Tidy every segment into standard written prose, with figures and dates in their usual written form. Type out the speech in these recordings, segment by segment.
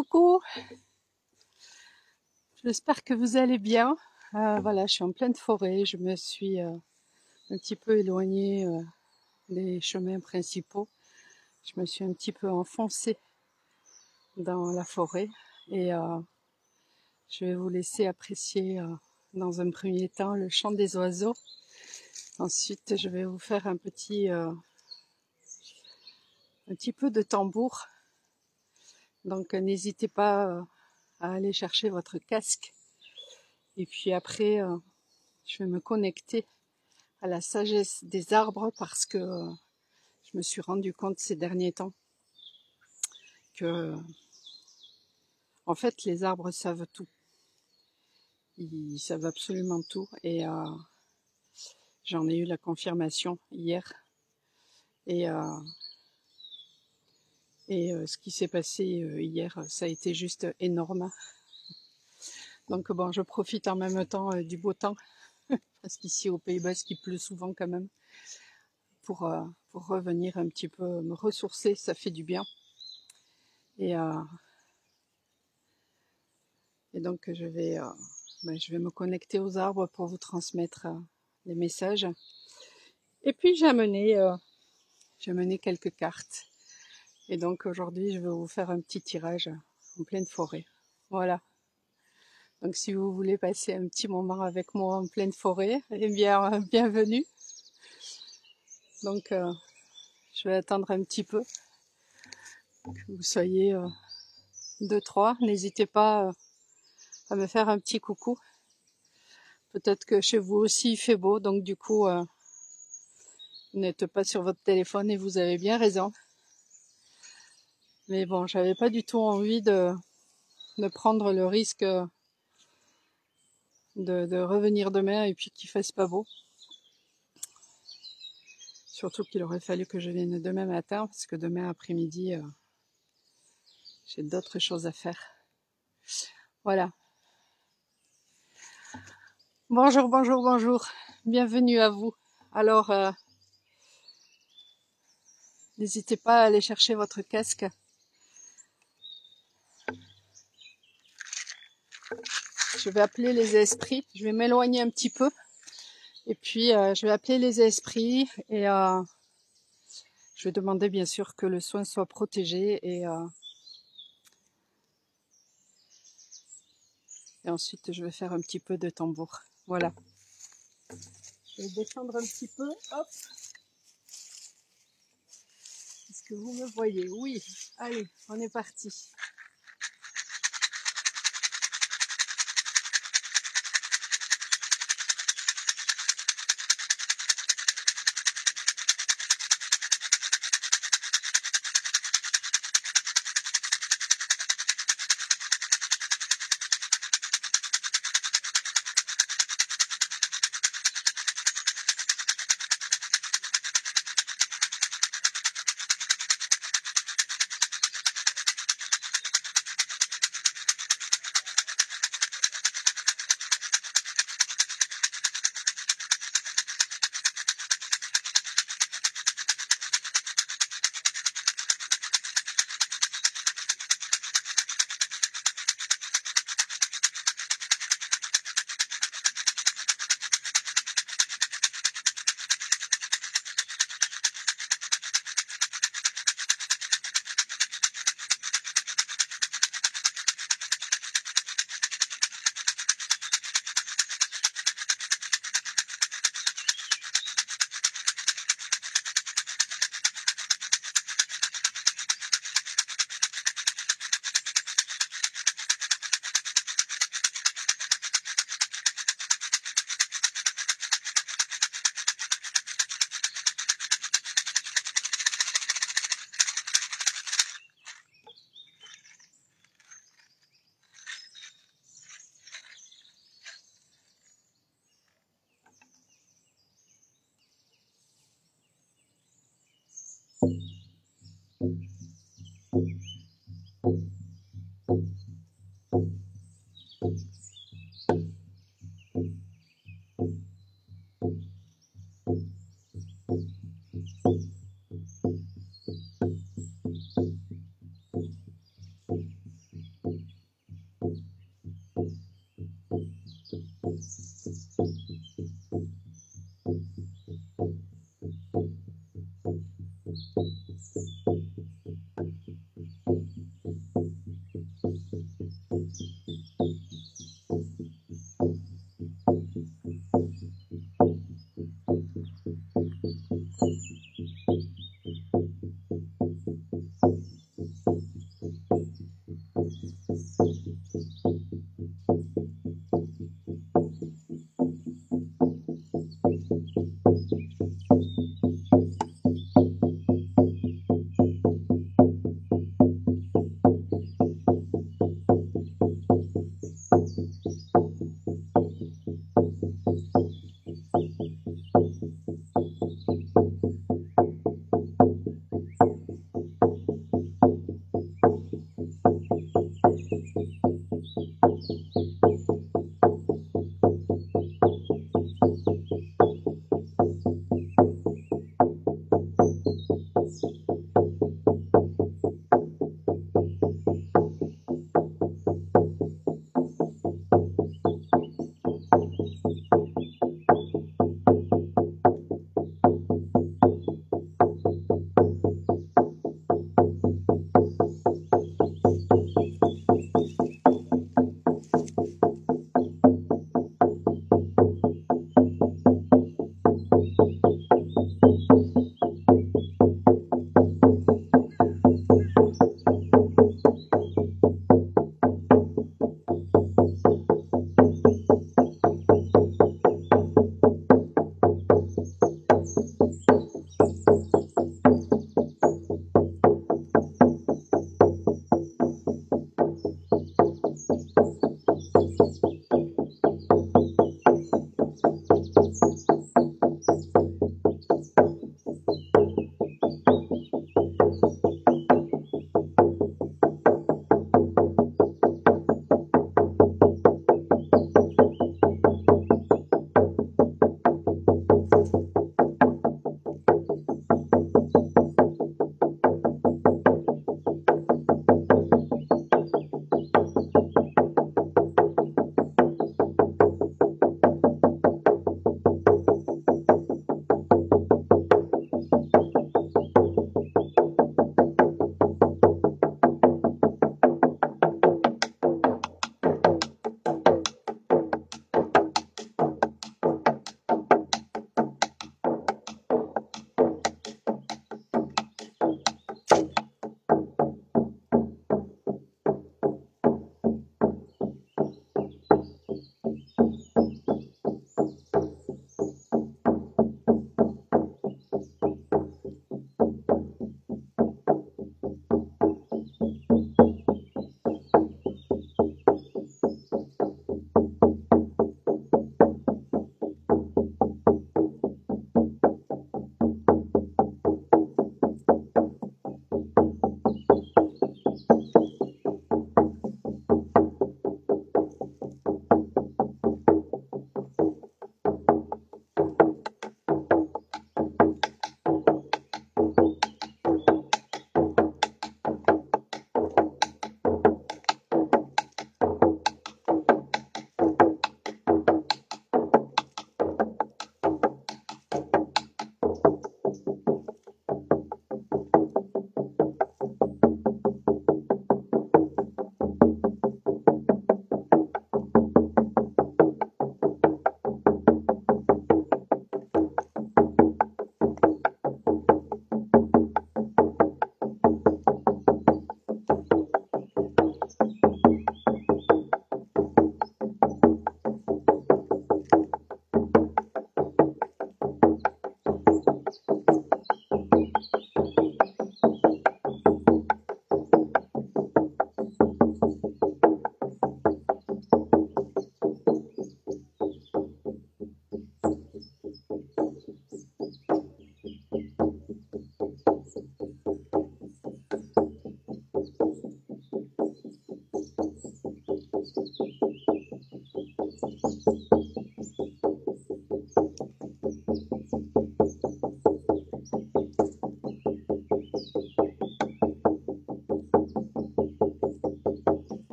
Coucou, j'espère que vous allez bien. Voilà, je suis en pleine forêt, je me suis un petit peu éloignée des chemins principaux. Je me suis un petit peu enfoncée dans la forêt et je vais vous laisser apprécier dans un premier temps le chant des oiseaux. Ensuite, je vais vous faire un petit peu de tambour. Donc n'hésitez pas à aller chercher votre casque. Et puis après, je vais me connecter à la sagesse des arbres parce que je me suis rendu compte ces derniers temps que, en fait, les arbres savent tout. Ils savent absolument tout et j'en ai eu la confirmation hier. Et ce qui s'est passé hier, ça a été juste énorme. Donc bon, je profite en même temps du beau temps, parce qu'ici au Pays Basque, il pleut souvent quand même, pour revenir un petit peu me ressourcer, ça fait du bien. Et donc je vais me connecter aux arbres pour vous transmettre les messages. Et puis j'ai amené quelques cartes. Et donc aujourd'hui, je vais vous faire un petit tirage en pleine forêt. Voilà. Donc si vous voulez passer un petit moment avec moi en pleine forêt, eh bien, bienvenue. Donc je vais attendre un petit peu que vous soyez 2-3. N'hésitez pas à me faire un petit coucou. Peut-être que chez vous aussi il fait beau, donc du coup, vous n'êtes pas sur votre téléphone et vous avez bien raison. Mais bon, j'avais pas du tout envie de prendre le risque de revenir demain et puis qu'il fasse pas beau. Surtout qu'il aurait fallu que je vienne demain matin, parce que demain après-midi, j'ai d'autres choses à faire. Voilà. Bonjour, bonjour, bonjour. Bienvenue à vous. Alors, n'hésitez pas à aller chercher votre casque. Je vais appeler les esprits. Je vais m'éloigner un petit peu. Et puis, je vais appeler les esprits et je vais demander bien sûr que le soin soit protégé et ensuite je vais faire un petit peu de tambour. Voilà. Je vais descendre un petit peu. Hop. Est-ce que vous me voyez? Oui. Allez, on est parti.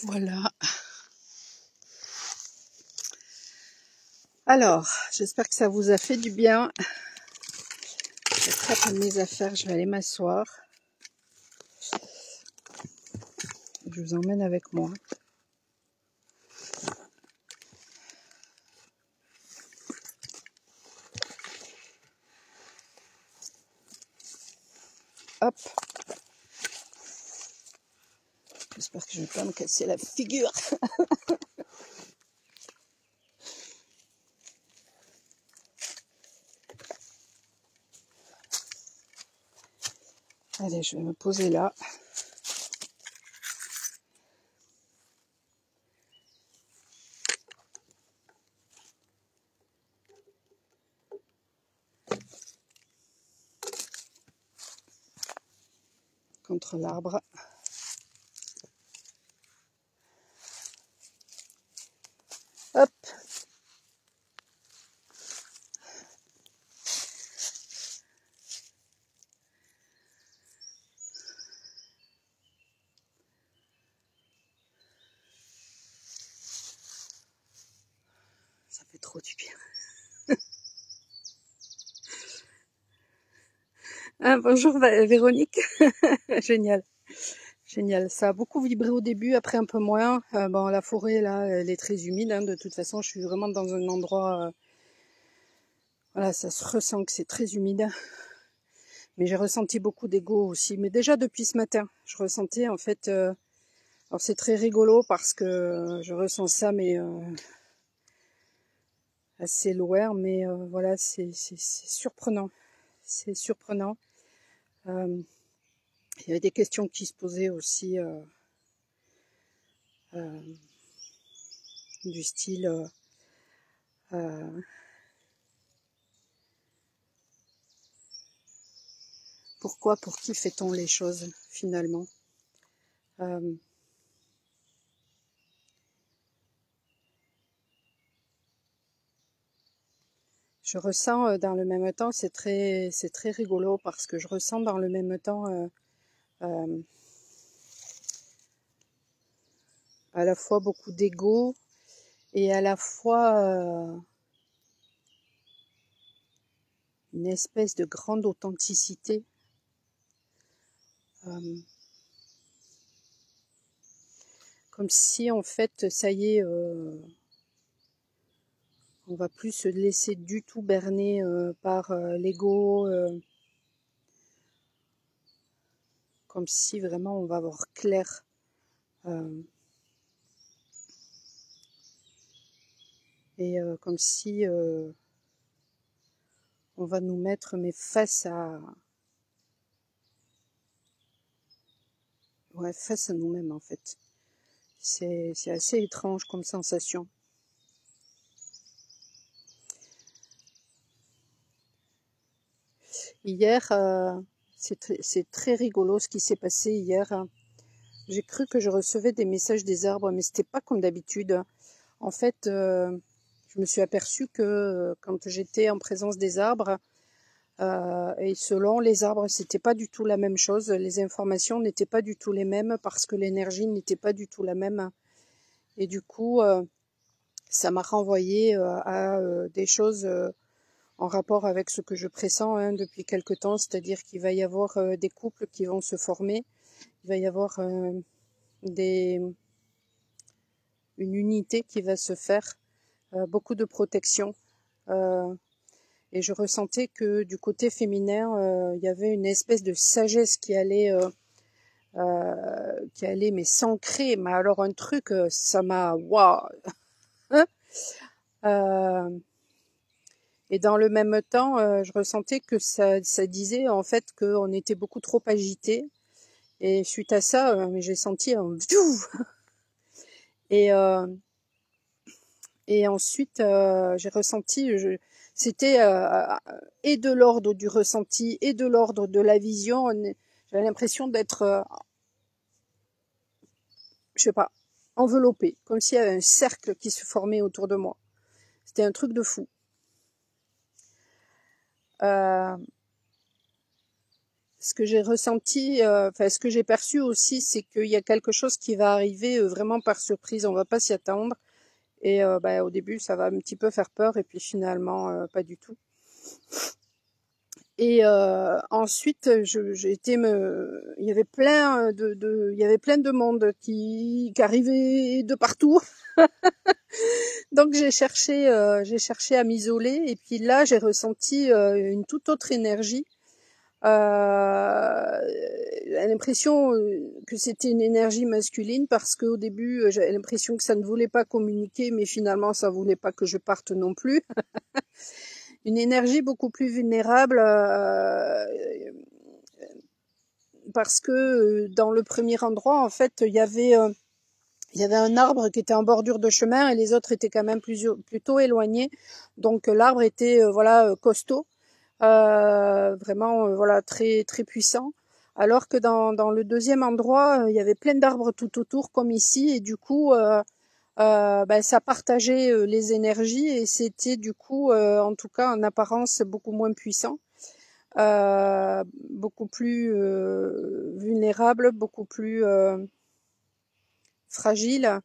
Voilà. Alors, j'espère que ça vous a fait du bien. J'attrape mes affaires, je vais aller m'asseoir. Je vous emmène avec moi. Hop. J'espère que je ne vais pas me casser la figure. Allez, je vais me poser là. Contre l'arbre. Hop. Ça fait trop du bien. Ah, bonjour Véronique. Génial. Génial. Ça a beaucoup vibré au début, après un peu moins. Bon, la forêt, là, elle est très humide. Hein. De toute façon, je suis vraiment dans un endroit... voilà, ça se ressent que c'est très humide. Mais j'ai ressenti beaucoup d'ego aussi. Mais déjà depuis ce matin, je ressentais en fait... alors c'est très rigolo parce que je ressens ça, mais assez loin. Mais voilà, c'est surprenant. C'est surprenant. Il y avait des questions qui se posaient aussi du style pourquoi, pour qui fait-on les choses finalement. Je ressens dans le même temps, c'est très rigolo parce que je ressens dans le même temps à la fois beaucoup d'ego et à la fois une espèce de grande authenticité. Comme si en fait, ça y est, on va plus se laisser du tout berner par l'ego. Comme si vraiment on va voir clair. Et comme si on va nous mettre mais face à nous-mêmes en fait. C'est assez étrange comme sensation. Hier, c'est très rigolo ce qui s'est passé hier. J'ai cru que je recevais des messages des arbres, mais c'était pas comme d'habitude. En fait, je me suis aperçue que quand j'étais en présence des arbres, et selon les arbres, c'était pas du tout la même chose. Les informations n'étaient pas du tout les mêmes parce que l'énergie n'était pas du tout la même. Et du coup, ça m'a renvoyé à des choses en rapport avec ce que je pressens depuis quelque temps, c'est-à-dire qu'il va y avoir des couples qui vont se former, il va y avoir une unité qui va se faire, beaucoup de protection. Et je ressentais que du côté féminin, il y avait une espèce de sagesse qui allait mais s'ancrer. Mais alors un truc, ça m'a waouh. Et dans le même temps, je ressentais que ça disait en fait qu'on était beaucoup trop agité. Et suite à ça, j'ai senti un et ensuite j'ai ressenti, c'était et de l'ordre du ressenti et de l'ordre de la vision. J'avais l'impression d'être, je sais pas, enveloppée, comme s'il y avait un cercle qui se formait autour de moi. C'était un truc de fou. ce que j'ai ressenti, enfin ce que j'ai perçu aussi, c'est qu'il y a quelque chose qui va arriver vraiment par surprise. On va pas s'y attendre. Et bah, au début, ça va un petit peu faire peur, et puis finalement, pas du tout. Et ensuite, j'ai été il y avait il y avait plein de monde qui arrivait de partout. Donc j'ai cherché à m'isoler, et puis là, j'ai ressenti une toute autre énergie. J'ai l'impression que c'était une énergie masculine, parce qu'au début, j'avais l'impression que ça ne voulait pas communiquer, mais finalement, ça voulait pas que je parte non plus. Une énergie beaucoup plus vulnérable, parce que dans le premier endroit, en fait, il y avait un arbre qui était en bordure de chemin, et les autres étaient quand même plutôt éloignés. Donc l'arbre était voilà, costaud, vraiment voilà, très très puissant. Alors que dans le deuxième endroit, il y avait plein d'arbres tout autour comme ici, et du coup ben, ça partageait les énergies, et c'était du coup en tout cas en apparence beaucoup moins puissant, beaucoup plus vulnérable, beaucoup plus fragile.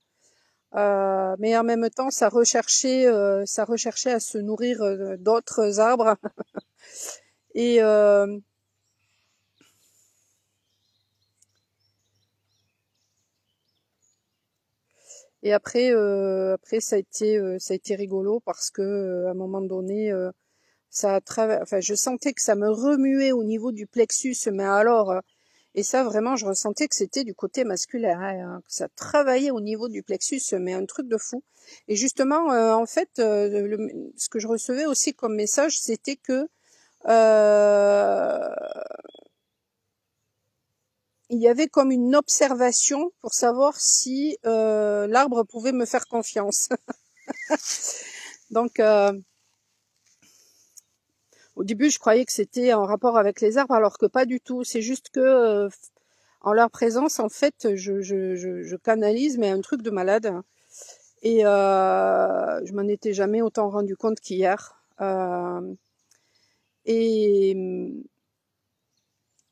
Mais en même temps, ça recherchait à se nourrir d'autres arbres. Et après ça a été rigolo, parce que à un moment donné, enfin, je sentais que ça me remuait au niveau du plexus, mais alors, et ça vraiment, je ressentais que c'était du côté masculin, hein, que ça travaillait au niveau du plexus, mais un truc de fou. Et justement, en fait, ce que je recevais aussi comme message, c'était que euh, il y avait comme une observation pour savoir si l'arbre pouvait me faire confiance. Donc, au début, je croyais que c'était en rapport avec les arbres, alors que pas du tout. C'est juste que en leur présence, en fait, je canalise, mais un truc de malade. Et je m'en étais jamais autant rendu compte qu'hier. Et,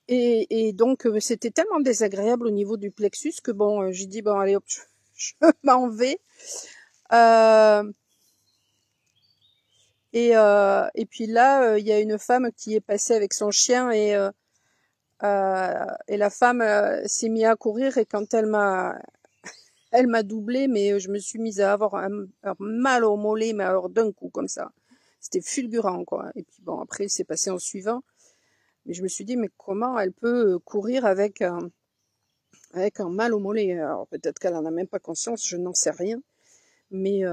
et donc, c'était tellement désagréable au niveau du plexus que bon, j'ai dit, bon, allez, hop, je m'en vais. Euh, et puis là, il y a une femme qui est passée avec son chien, et la femme s'est mise à courir, et quand elle m'a doublé, mais je me suis mise à avoir un mal au mollet, mais alors d'un coup comme ça. C'était fulgurant, quoi. Et puis bon, après, c'est passé en suivant. Mais je me suis dit, mais comment elle peut courir avec un mal au mollet? Alors peut-être qu'elle en a même pas conscience, je n'en sais rien. Mais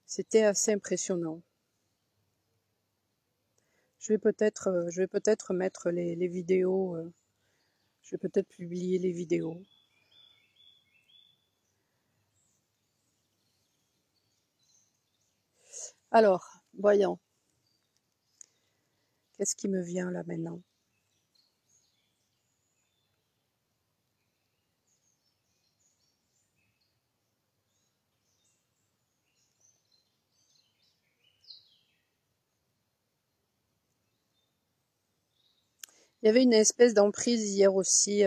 c'était assez impressionnant. Je vais peut-être mettre les vidéos. Je vais peut-être publier les vidéos. Alors, voyons. Qu'est-ce qui me vient là maintenant? Il y avait une espèce d'emprise hier aussi,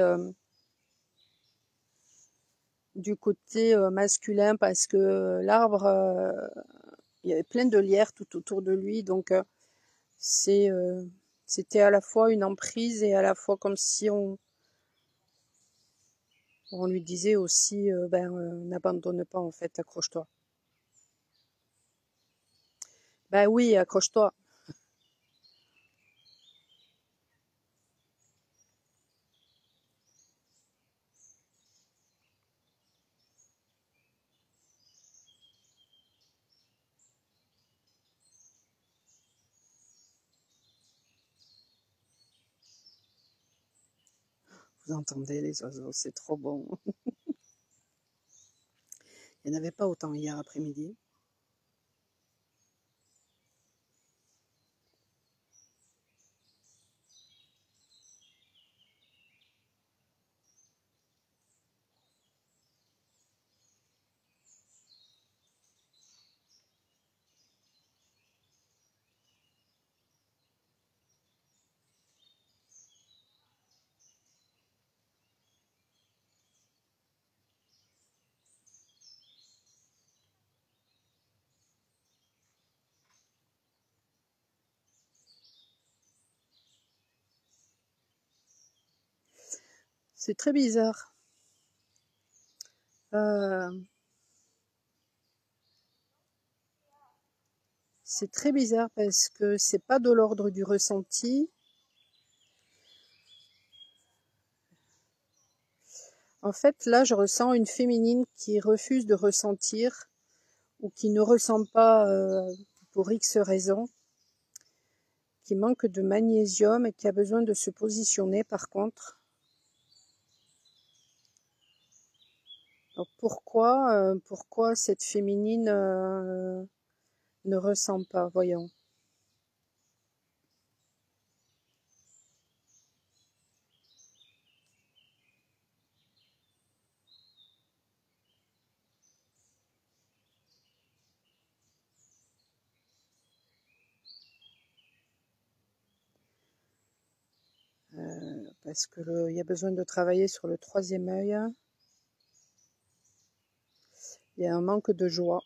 du côté masculin, parce que l'arbre, il y avait plein de lierre tout autour de lui, donc c'est c'était à la fois une emprise, et à la fois comme si on lui disait aussi, ben n'abandonne pas, en fait, accroche-toi. Ben oui, accroche-toi. Vous entendez les oiseaux, c'est trop bon. Il n'y en avait pas autant hier après-midi. C'est très bizarre. C'est très bizarre parce que c'est pas de l'ordre du ressenti. En fait, là, je ressens une féminine qui refuse de ressentir ou qui ne ressent pas pour X raisons, qui manque de magnésium et qui a besoin de se positionner par contre. Alors pourquoi cette féminine ne ressent pas, voyons. Parce que il y a besoin de travailler sur le 3e œil. Il y a un manque de joie.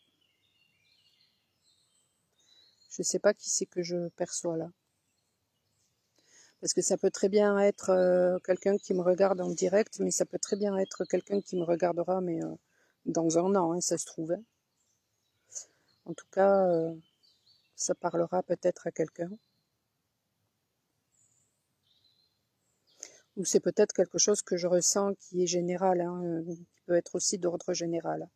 Je ne sais pas qui c'est que je perçois là. Parce que ça peut très bien être quelqu'un qui me regarde en direct, mais ça peut très bien être quelqu'un qui me regardera, mais dans un an, hein, ça se trouve. Hein. En tout cas, ça parlera peut-être à quelqu'un. Ou c'est peut-être quelque chose que je ressens qui est général, hein, qui peut être aussi d'ordre général.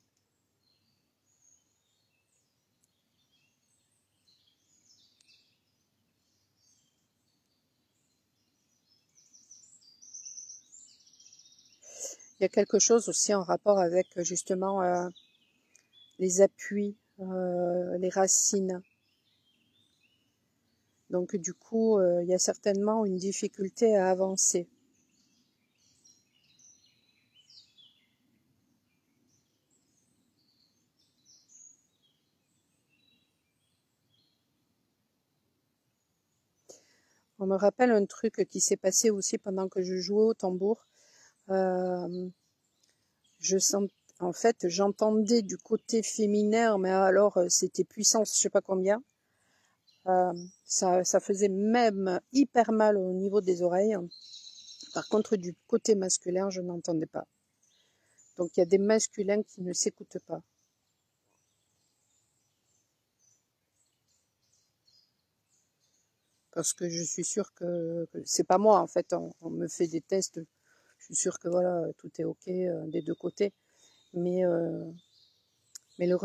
Il y a quelque chose aussi en rapport avec justement les appuis, les racines. Donc du coup, il y a certainement une difficulté à avancer. On me rappelle un truc qui s'est passé aussi pendant que je jouais au tambour. En fait, j'entendais du côté féminin, mais alors c'était puissance, je sais pas combien. Ça faisait même hyper mal au niveau des oreilles. Par contre, du côté masculin, je n'entendais pas. Donc il y a des masculins qui ne s'écoutent pas. Parce que je suis sûre que c'est pas moi en fait, on me fait des tests, je suis sûre que voilà, tout est ok des deux côtés. Mais le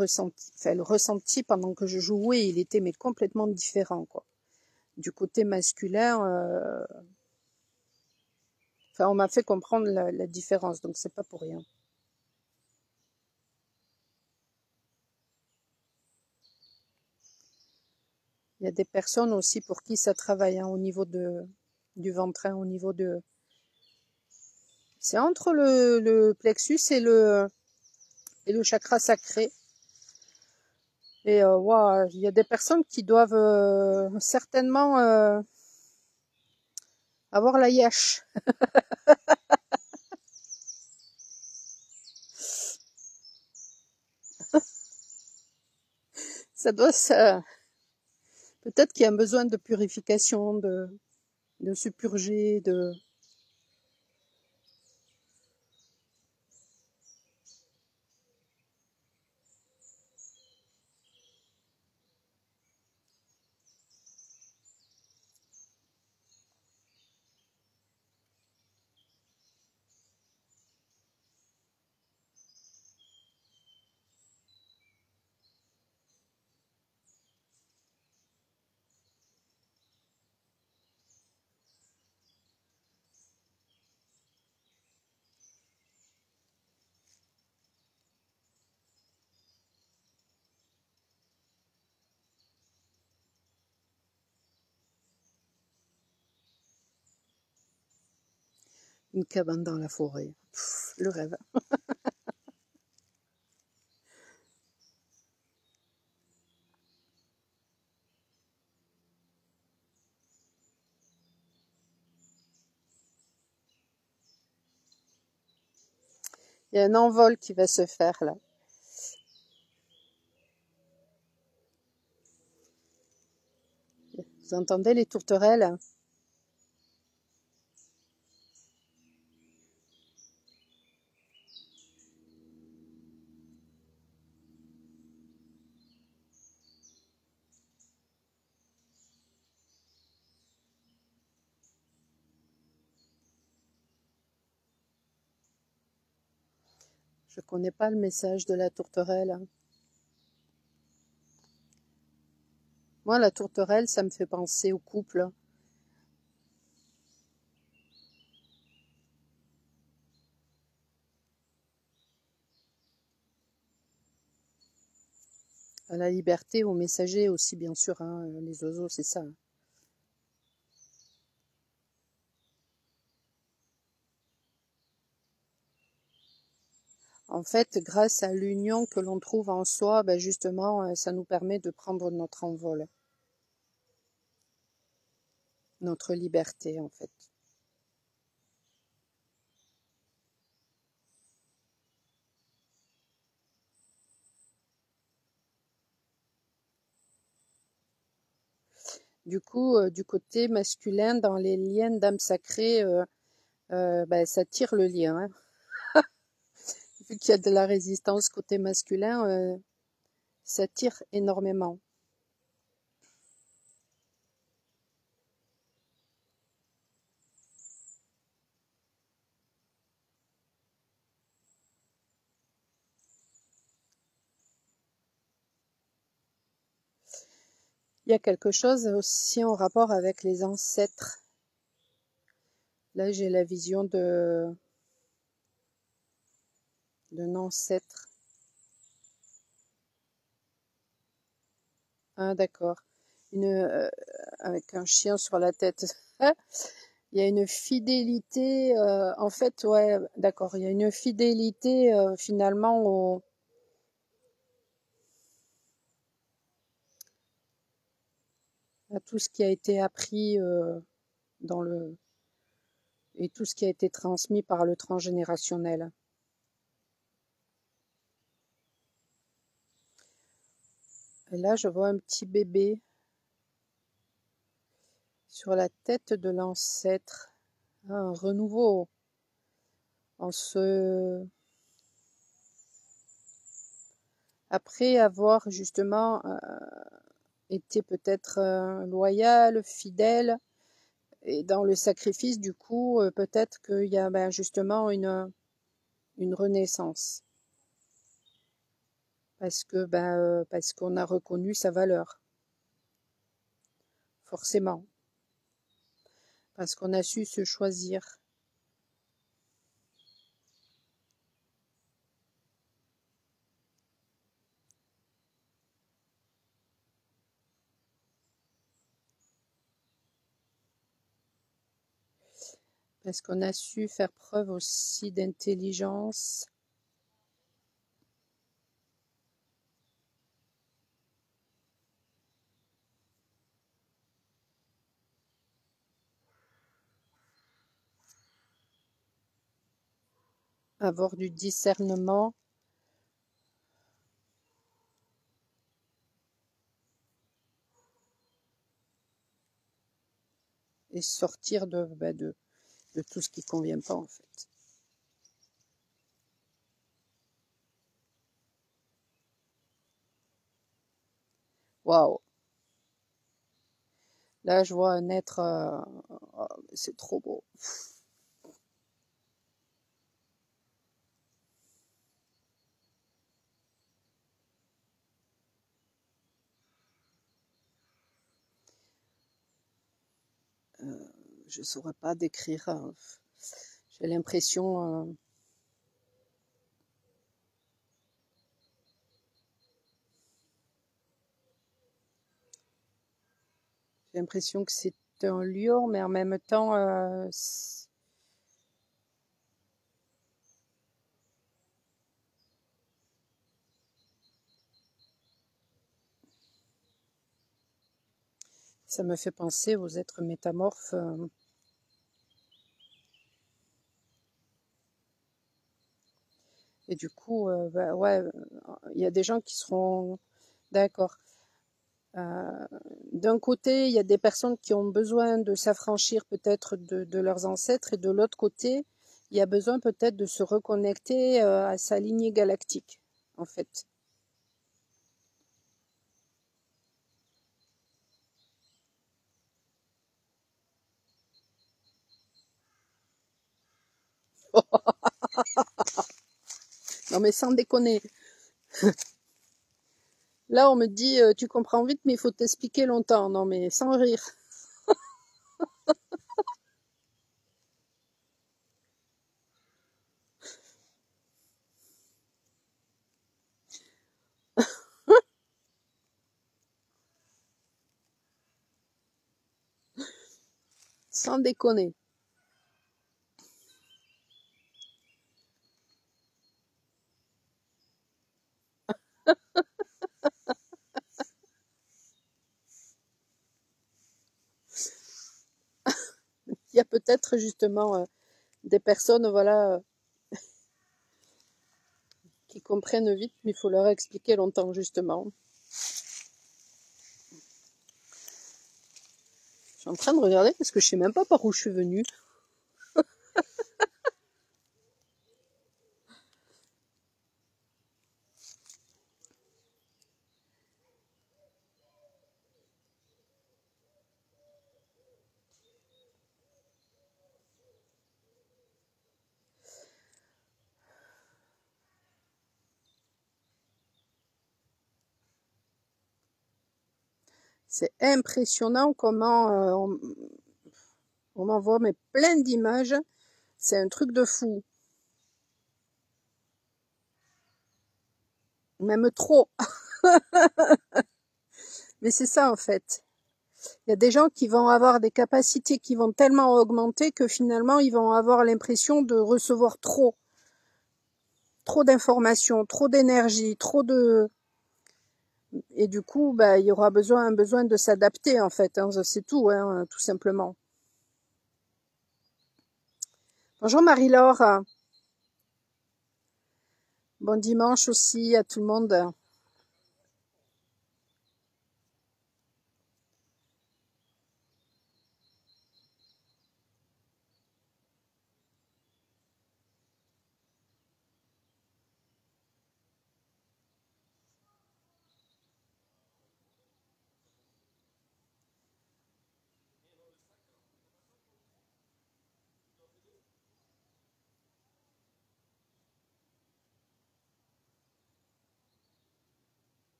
ressenti pendant que je jouais, il était mais complètement différent quoi. Du côté masculin, on m'a fait comprendre la différence, donc c'est pas pour rien. Il y a des personnes aussi pour qui ça travaille hein, au niveau du ventre, au niveau de... C'est entre le plexus et le chakra sacré. Et wow, il y a des personnes qui doivent certainement avoir la yèche. Ça. Peut-être qu'il y a un besoin de purification, de se purger, de... Une cabane dans la forêt. Pff, le rêve. Il y a un envol qui va se faire là. Vous entendez les tourterelles? Je connais pas le message de la tourterelle. Moi, la tourterelle, ça me fait penser au couple. À la liberté, aux messagers aussi, bien sûr. Hein, les oiseaux, c'est ça. En fait, grâce à l'union que l'on trouve en soi, ben justement, ça nous permet de prendre notre envol, notre liberté, en fait. Du coup, du côté masculin, dans les liens d'âme sacrée, ben, ça tire le lien. Hein. Vu qu'il y a de la résistance côté masculin, ça tire énormément. Il y a quelque chose aussi en rapport avec les ancêtres. Là, j'ai la vision d'un ancêtre. Ah, d'accord. Avec un chien sur la tête. Il y a une fidélité, en fait, ouais, d'accord. Il y a une fidélité finalement à tout ce qui a été appris dans le et tout ce qui a été transmis par le transgénérationnel. Et là, je vois un petit bébé sur la tête de l'ancêtre. Ah, un renouveau en ce après avoir justement été peut-être loyal, fidèle, et dans le sacrifice, du coup, peut-être qu'il y a ben, justement une renaissance. Parce qu'on a reconnu sa valeur, forcément. Parce qu'on a su se choisir. Parce qu'on a su faire preuve aussi d'intelligence. Avoir du discernement. Et sortir de tout ce qui ne convient pas, en fait. Waouh! Là, je vois un être, oh, c'est trop beau. Je ne saurais pas décrire. J'ai l'impression, que c'est un lion, mais en même temps, ça me fait penser aux êtres métamorphes. Et du coup, bah, ouais, il y a des gens qui seront d'accord. Euh, D'un côté, il y a des personnes qui ont besoin de s'affranchir peut-être de leurs ancêtres, et de l'autre côté, il y a besoin peut-être de se reconnecter à sa lignée galactique, en fait. Non mais sans déconner. Là on me dit tu comprends vite mais il faut t'expliquer longtemps. Non mais sans rire. Sans déconner. Il y a peut-être justement des personnes voilà qui comprennent vite mais il faut leur expliquer longtemps justement. Je suis en train de regarder parce que je sais même pas par où je suis venue. C'est impressionnant comment on m'envoie mais plein d'images. C'est un truc de fou. Même trop. Mais c'est ça en fait. Il y a des gens qui vont avoir des capacités qui vont tellement augmenter que finalement ils vont avoir l'impression de recevoir trop d'informations, trop d'énergie, et du coup bah il y aura un besoin de s'adapter en fait, hein, c'est tout, hein, tout simplement. Bonjour Marie-Laure, bon dimanche aussi à tout le monde.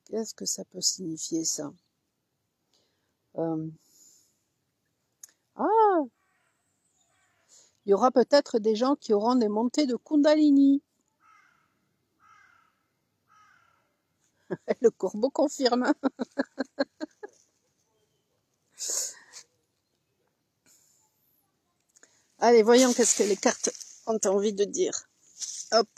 Qu'est-ce que ça peut signifier ça? Ah, il y aura peut-être des gens qui auront des montées de Kundalini. Le corbeau confirme. Allez, voyons qu'est-ce que les cartes ont envie de dire. Hop.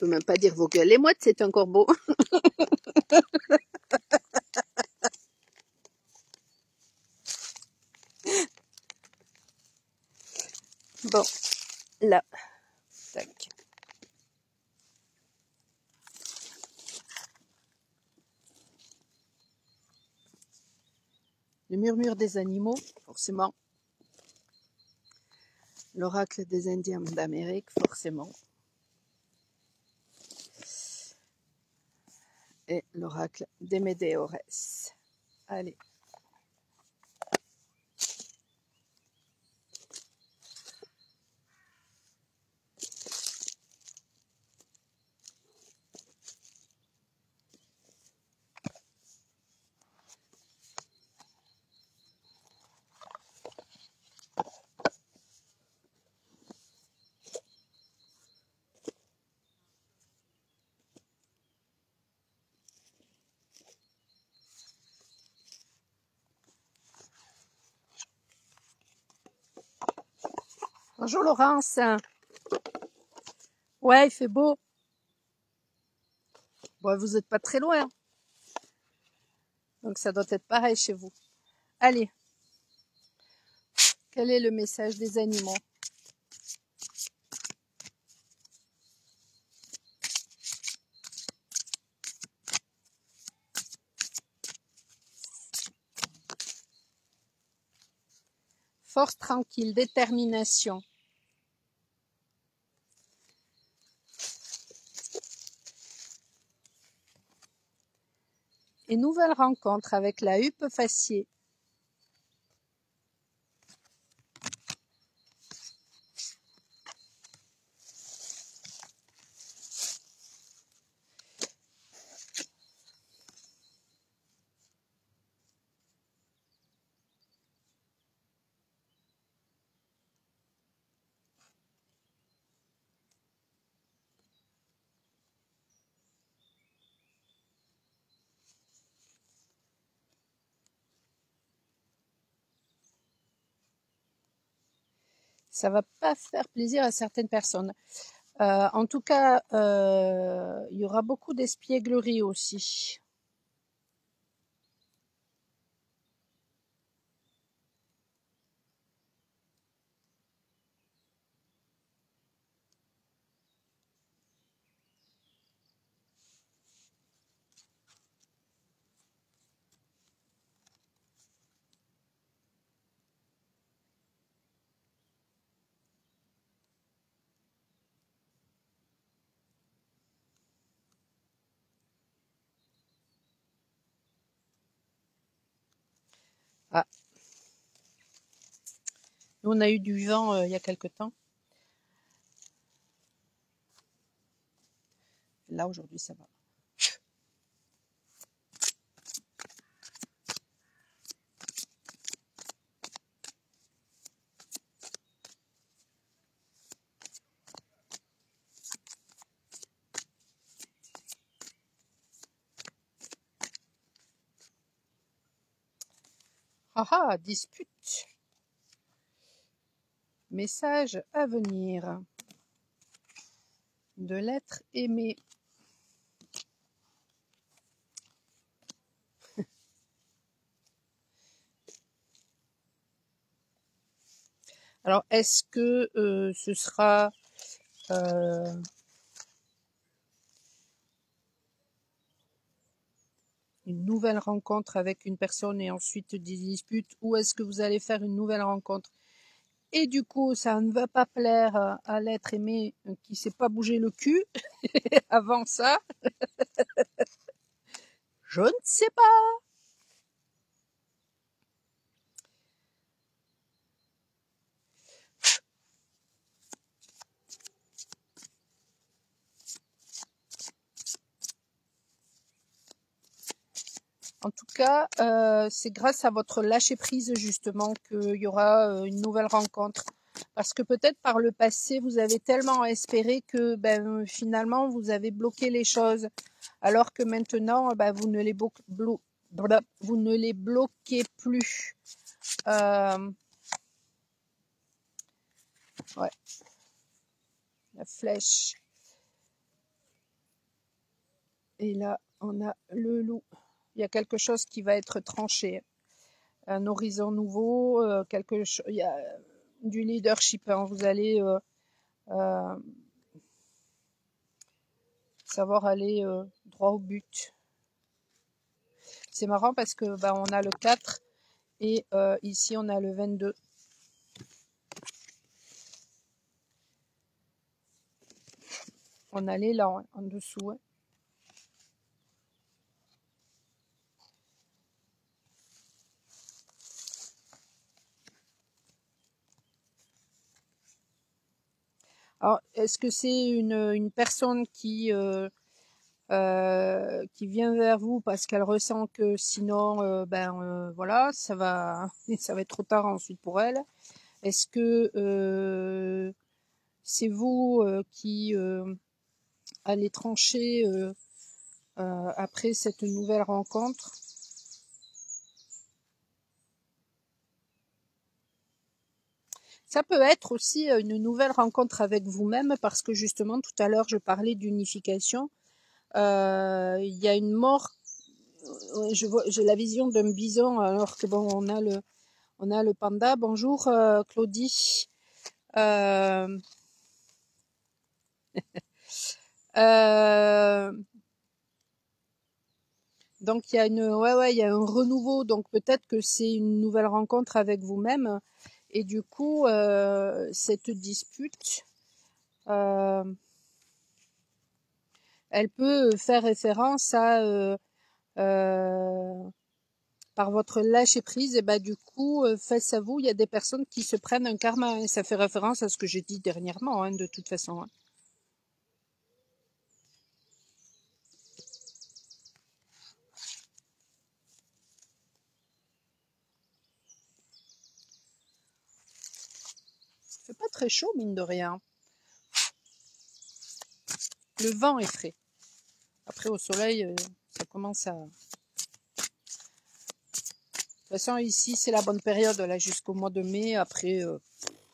Je peux même pas dire vos gueules. Les mouettes, c'est un corbeau. Bon, là. Tac. Le murmure des animaux, forcément. L'oracle des Indiens d'Amérique, forcément. Et l'oracle des Médéores. Allez. Bonjour Laurence. Ouais, il fait beau. Bon, vous n'êtes pas très loin. Donc ça doit être pareil chez vous. Allez. Quel est le message des animaux? Force tranquille, détermination. Et nouvelle rencontre avec la huppe faciée. ça va pas faire plaisir à certaines personnes. En tout cas, il y aura beaucoup d'espièglerie aussi. Ah, nous on a eu du vent il y a quelque temps. Là aujourd'hui ça va. Ah ah, dispute. Message à venir. De l'être aimé. Alors, est-ce que ce sera une nouvelle rencontre avec une personne et ensuite des disputes, ou est-ce que vous allez faire une nouvelle rencontre et du coup ça ne va pas plaire à l'être aimé qui s'est pas bougé le cul avant ça? Je ne sais pas. En tout cas, c'est grâce à votre lâcher prise justement qu'il y aura une nouvelle rencontre. Parce que peut-être par le passé, vous avez tellement espéré que finalement, vous avez bloqué les choses. Alors que maintenant, vous ne les bloquez plus. Ouais. La flèche. Et là, on a le loup. Il y a quelque chose qui va être tranché. Un horizon nouveau, quelque chose. Il y a du leadership. Hein. Vous allez savoir aller droit au but. C'est marrant parce que on a le 4 et ici on a le 22. On a l'élan en dessous. Hein. Alors, est-ce que c'est une personne qui vient vers vous parce qu'elle ressent que sinon, voilà, ça va être trop tard ensuite pour elle? Est-ce que c'est vous qui allez trancher après cette nouvelle rencontre? Ça peut être aussi une nouvelle rencontre avec vous-même parce que justement tout à l'heure je parlais d'unification. Il y a une mort. J'ai la vision d'un bison alors que on a le panda. Bonjour Claudie. Donc il y a il y a un renouveau. Donc peut-être que c'est une nouvelle rencontre avec vous-même. Et du coup, cette dispute, elle peut faire référence à par votre lâcher prise. Et du coup, face à vous, il y a des personnes qui se prennent un karma. Et ça fait référence à ce que j'ai dit dernièrement, hein, de toute façon. Hein. Il fait pas très chaud, mine de rien. Le vent est frais. Après, au soleil, ça commence à... De toute façon, ici, c'est la bonne période, là, jusqu'au mois de mai. Après,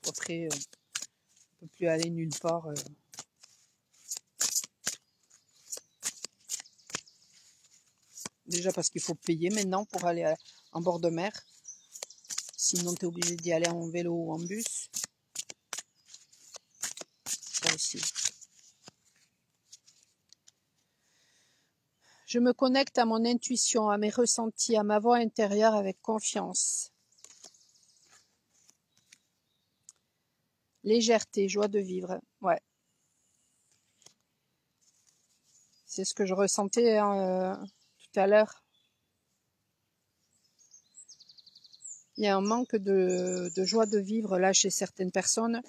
Après, on peut plus aller nulle part. Déjà parce qu'il faut payer maintenant pour aller en bord de mer. Sinon, tu es obligé d'y aller en vélo ou en bus. Ça aussi. Je me connecte à mon intuition, à mes ressentis, à ma voix intérieure avec confiance. Légèreté, joie de vivre. Ouais. C'est ce que je ressentais tout à l'heure. Il y a un manque de joie de vivre là chez certaines personnes.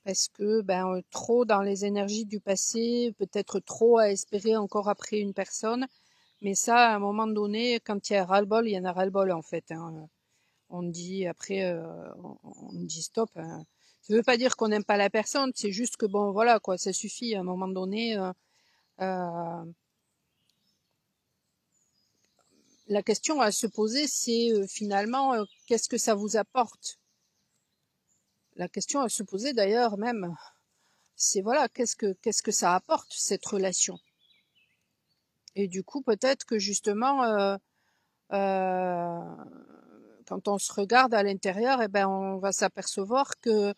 Parce que trop dans les énergies du passé, peut-être trop à espérer encore après une personne. Mais ça, à un moment donné, quand il y a ras-le-bol, il y en a ras-le-bol en fait. Hein. On dit après, on dit stop. Hein. Ça ne veut pas dire qu'on n'aime pas la personne, c'est juste que bon, voilà quoi, ça suffit. À un moment donné, la question à se poser, c'est finalement, qu'est-ce que ça vous apporte? La question à se poser d'ailleurs même, c'est voilà, qu'est-ce que ça apporte cette relation? Et du coup, peut-être que justement, quand on se regarde à l'intérieur, eh ben, on va s'apercevoir que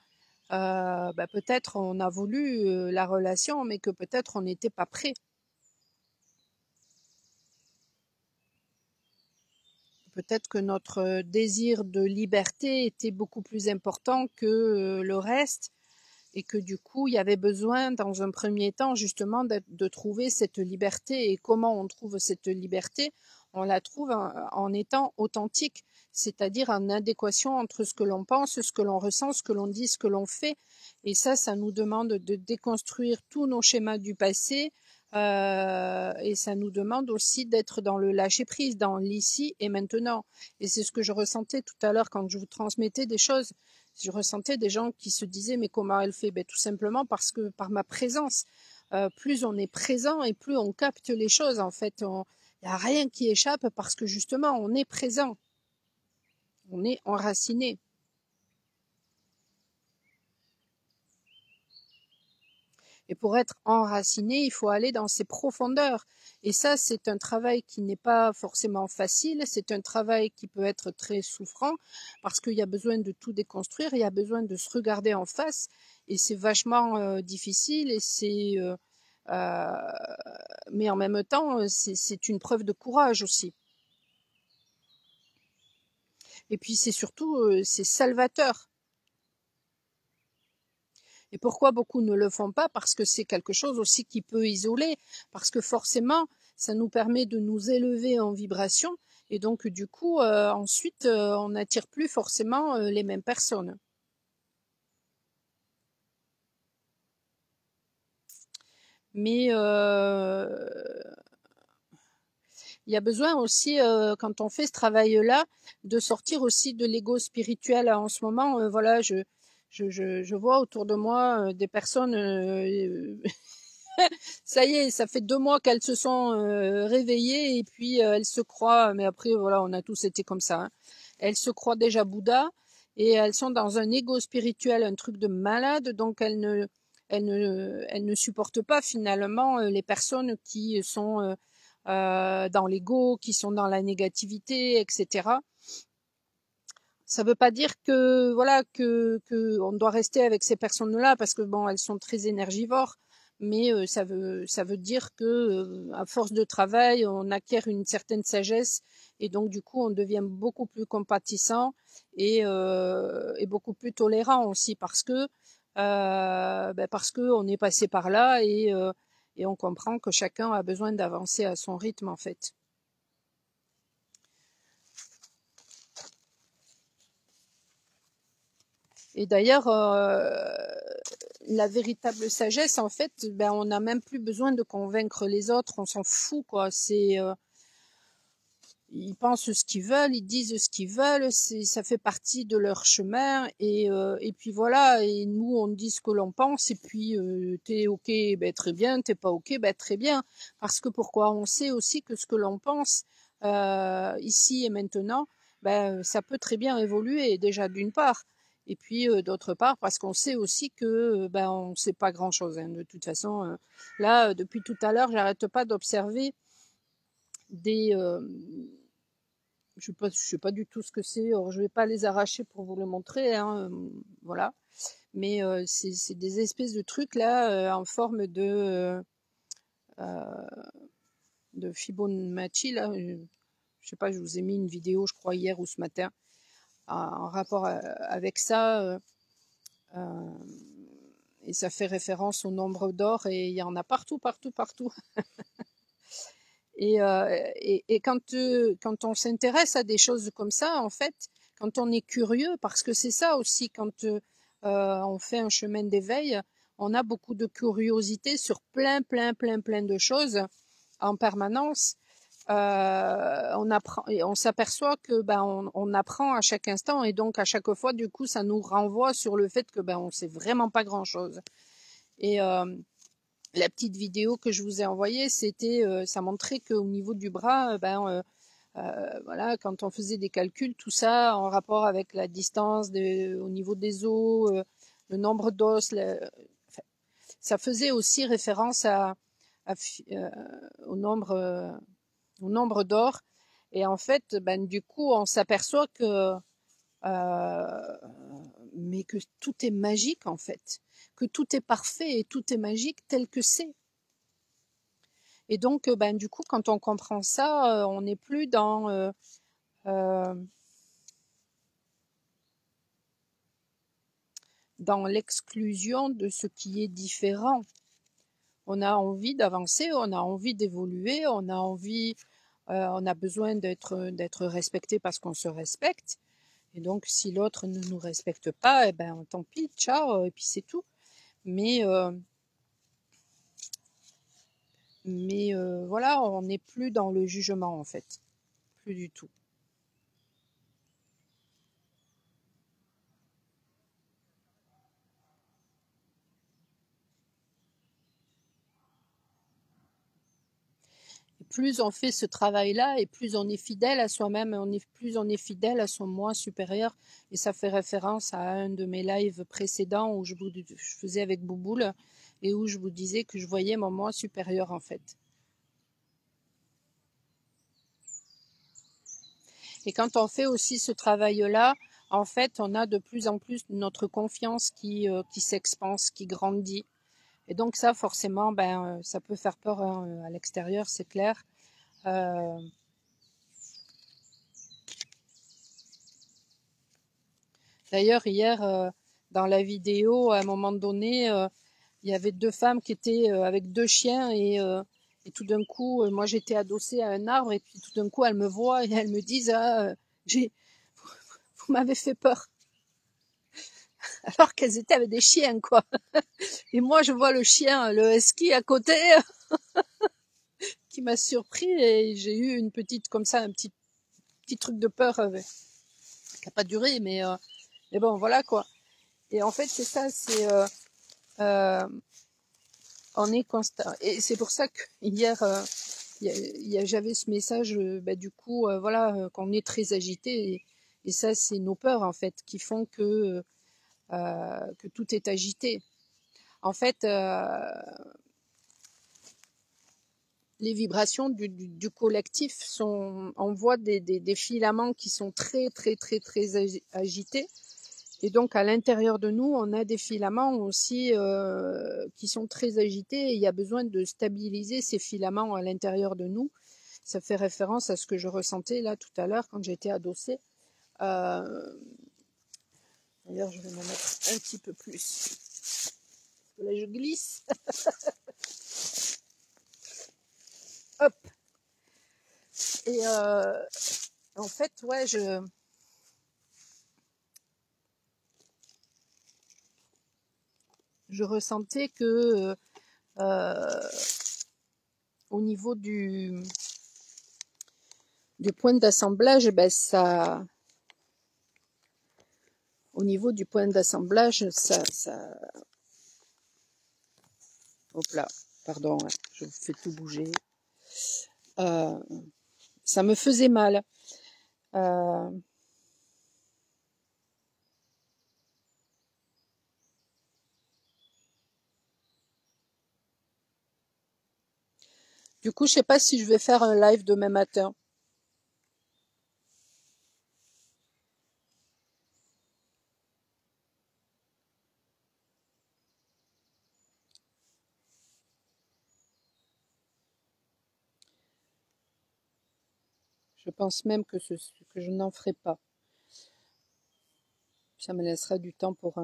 peut-être on a voulu la relation, mais que peut-être on n'était pas prêt. Peut-être que notre désir de liberté était beaucoup plus important que le reste et que du coup, il y avait besoin, dans un premier temps, justement, de trouver cette liberté. Et comment on trouve cette liberté? On la trouve en étant authentique, c'est-à-dire en adéquation entre ce que l'on pense, ce que l'on ressent, ce que l'on dit, ce que l'on fait. Et ça nous demande de déconstruire tous nos schémas du passé. Et ça nous demande aussi d'être dans le lâcher-prise, dans l'ici et maintenant. Et c'est ce que je ressentais tout à l'heure quand je vous transmettais des choses. Je ressentais des gens qui se disaient mais comment elle fait? Tout simplement parce que par ma présence. Plus on est présent et plus on capte les choses. En fait, il n'y a rien qui échappe parce que justement on est présent. On est enraciné. Et pour être enraciné, il faut aller dans ses profondeurs. Et ça, c'est un travail qui n'est pas forcément facile. C'est un travail qui peut être très souffrant parce qu'il y a besoin de tout déconstruire. Il y a besoin de se regarder en face. Et c'est vachement difficile. Et mais en même temps, c'est une preuve de courage aussi. Et puis c'est surtout, c'est salvateur. Et pourquoi beaucoup ne le font pas? Parce que c'est quelque chose aussi qui peut isoler, parce que forcément, ça nous permet de nous élever en vibration, et donc du coup, ensuite, on n'attire plus forcément les mêmes personnes. Mais il y a besoin aussi, quand on fait ce travail-là, de sortir aussi de l'ego spirituel. En ce moment, voilà, je vois autour de moi des personnes, ça y est, ça fait 2 mois qu'elles se sont réveillées et puis elles se croient, mais après voilà, on a tous été comme ça. Hein. Elles se croient déjà Bouddha et elles sont dans un ego spirituel, un truc de malade, donc elles ne supportent pas finalement les personnes qui sont dans l'ego, qui sont dans la négativité, etc. Ça ne veut pas dire que voilà que on doit rester avec ces personnes-là parce que bon, elles sont très énergivores, mais ça veut dire que à force de travail, on acquiert une certaine sagesse et donc du coup, on devient beaucoup plus compatissant et beaucoup plus tolérant aussi parce que on est passé par là et on comprend que chacun a besoin d'avancer à son rythme en fait. Et d'ailleurs, la véritable sagesse, en fait, on n'a même plus besoin de convaincre les autres, on s'en fout, quoi. Ils pensent ce qu'ils veulent, ils disent ce qu'ils veulent, ça fait partie de leur chemin, et puis voilà. Et nous, on dit ce que l'on pense, et puis t'es ok, très bien, t'es pas ok, très bien. Parce que pourquoi? On sait aussi que ce que l'on pense ici et maintenant, ben, ça peut très bien évoluer déjà d'une part. Et puis d'autre part, parce qu'on sait aussi que ben, on ne sait pas grand-chose. Hein. De toute façon, là, depuis tout à l'heure, j'arrête pas d'observer des... je sais pas du tout ce que c'est. Je vais pas les arracher pour vous le montrer. Hein, voilà. Mais c'est des espèces de trucs là en forme de Fibonacci là. Je sais pas, je vous ai mis une vidéo, je crois hier ou ce matin, en rapport avec ça. Et ça fait référence au nombre d'or et il y en a partout, partout, partout. Et quand on s'intéresse à des choses comme ça, en fait, quand on est curieux, parce que c'est ça aussi, quand on fait un chemin d'éveil, on a beaucoup de curiosité sur plein, plein, plein, plein de choses en permanence. On apprend et on s'aperçoit que ben on apprend à chaque instant et donc à chaque fois du coup ça nous renvoie sur le fait que ben on sait vraiment pas grand chose. Et la petite vidéo que je vous ai envoyée, c'était, ça montrait qu'au niveau du bras, voilà, quand on faisait des calculs, tout ça en rapport avec la distance au niveau des os, le nombre d'os, enfin, ça faisait aussi référence à, au nombre d'or. Et en fait, ben, du coup, on s'aperçoit que mais que tout est magique en fait, que tout est parfait et tout est magique tel que c'est. Et donc, ben, du coup, quand on comprend ça, on n'est plus dans l'exclusion de ce qui est différent. On a envie d'avancer, on a envie d'évoluer, on a besoin d'être respecté parce qu'on se respecte. Et donc, si l'autre ne nous respecte pas, eh ben, tant pis, ciao, et puis c'est tout. Mais voilà, on n'est plus dans le jugement en fait, plus du tout. Et plus on fait ce travail-là, et plus on est fidèle à soi-même, plus on est fidèle à son moi supérieur. Et ça fait référence à un de mes lives précédents où je faisais avec Bouboule et où je vous disais que je voyais mon moi supérieur en fait. Et quand on fait aussi ce travail-là, en fait, on a de plus en plus notre confiance qui s'expanse, qui grandit. Et donc ça, forcément, ben, ça peut faire peur hein, à l'extérieur, c'est clair. D'ailleurs, hier, dans la vidéo, à un moment donné, il y avait deux femmes qui étaient avec deux chiens et tout d'un coup, moi j'étais adossée à un arbre et puis tout d'un coup, elles me voient et elles me disent ah, vous m'avez fait peur. Alors qu'elles étaient avec des chiens, quoi. Et moi, je vois le chien, le husky à côté, qui m'a surpris et j'ai eu une petite, comme ça, un petit truc de peur qui n'a pas duré, mais bon, voilà quoi. Et en fait, c'est ça, c'est on est constant. Et c'est pour ça que hier, j'avais ce message, du coup, voilà, qu'on est très agité. Et ça, c'est nos peurs en fait qui font que tout est agité. En fait, les vibrations du collectif envoient des filaments qui sont très très très très agités. Et donc à l'intérieur de nous, on a des filaments aussi qui sont très agités et il y a besoin de stabiliser ces filaments à l'intérieur de nous. Ça fait référence à ce que je ressentais là tout à l'heure quand j'étais adossée. D'ailleurs, je vais me mettre un petit peu plus. Là, je glisse. Hop. Et en fait, ouais, je ressentais que au niveau du point d'assemblage, ben ça, au niveau du point d'assemblage, ça, hop là, pardon, je vous fais tout bouger. ça me faisait mal. Du coup, je sais pas si je vais faire un live demain matin. Je pense même que je n'en ferai pas. Ça me laissera du temps pour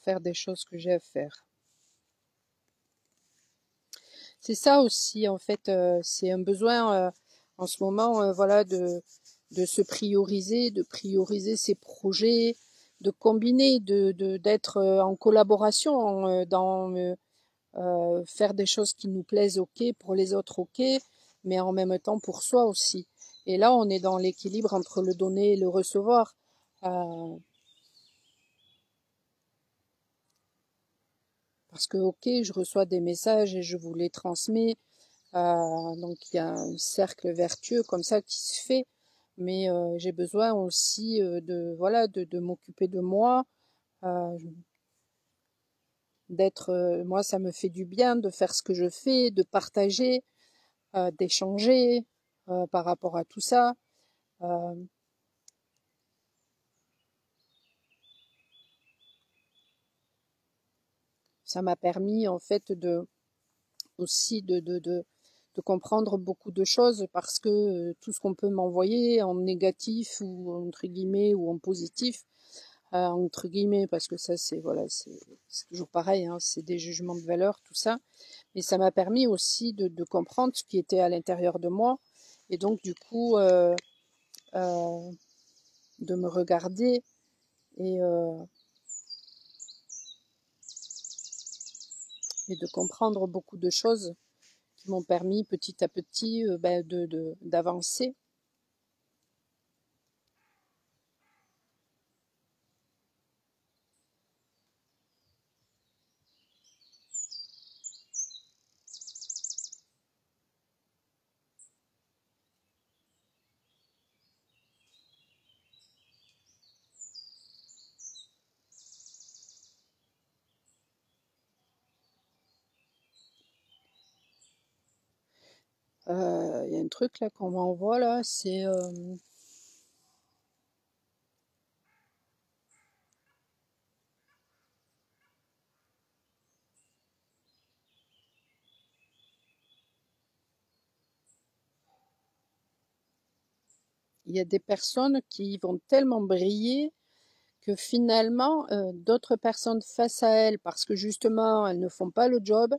faire des choses que j'ai à faire. C'est ça aussi, en fait, c'est un besoin en ce moment, voilà, de se prioriser, de prioriser ses projets, de combiner, d'être en collaboration, faire des choses qui nous plaisent, ok, pour les autres, ok, mais en même temps pour soi aussi. Et là, on est dans l'équilibre entre le donner et le recevoir. Parce que, ok, je reçois des messages et je vous les transmets. Donc, il y a un cercle vertueux comme ça qui se fait. Mais j'ai besoin aussi de m'occuper de moi, d'être, moi, ça me fait du bien de faire ce que je fais, de partager, d'échanger par rapport à tout ça. Ça m'a permis en fait aussi de comprendre beaucoup de choses parce que tout ce qu'on peut m'envoyer en négatif ou entre guillemets ou en positif, entre guillemets, parce que ça c'est voilà, c'est toujours pareil, hein, c'est des jugements de valeur, tout ça. Mais ça m'a permis aussi de comprendre ce qui était à l'intérieur de moi et donc du coup de me regarder et de comprendre beaucoup de choses qui m'ont permis petit à petit d'avancer. Il y a un truc là qu'on m'envoie là, c'est il y a des personnes qui vont tellement briller que finalement d'autres personnes face à elles, parce que justement elles ne font pas le job,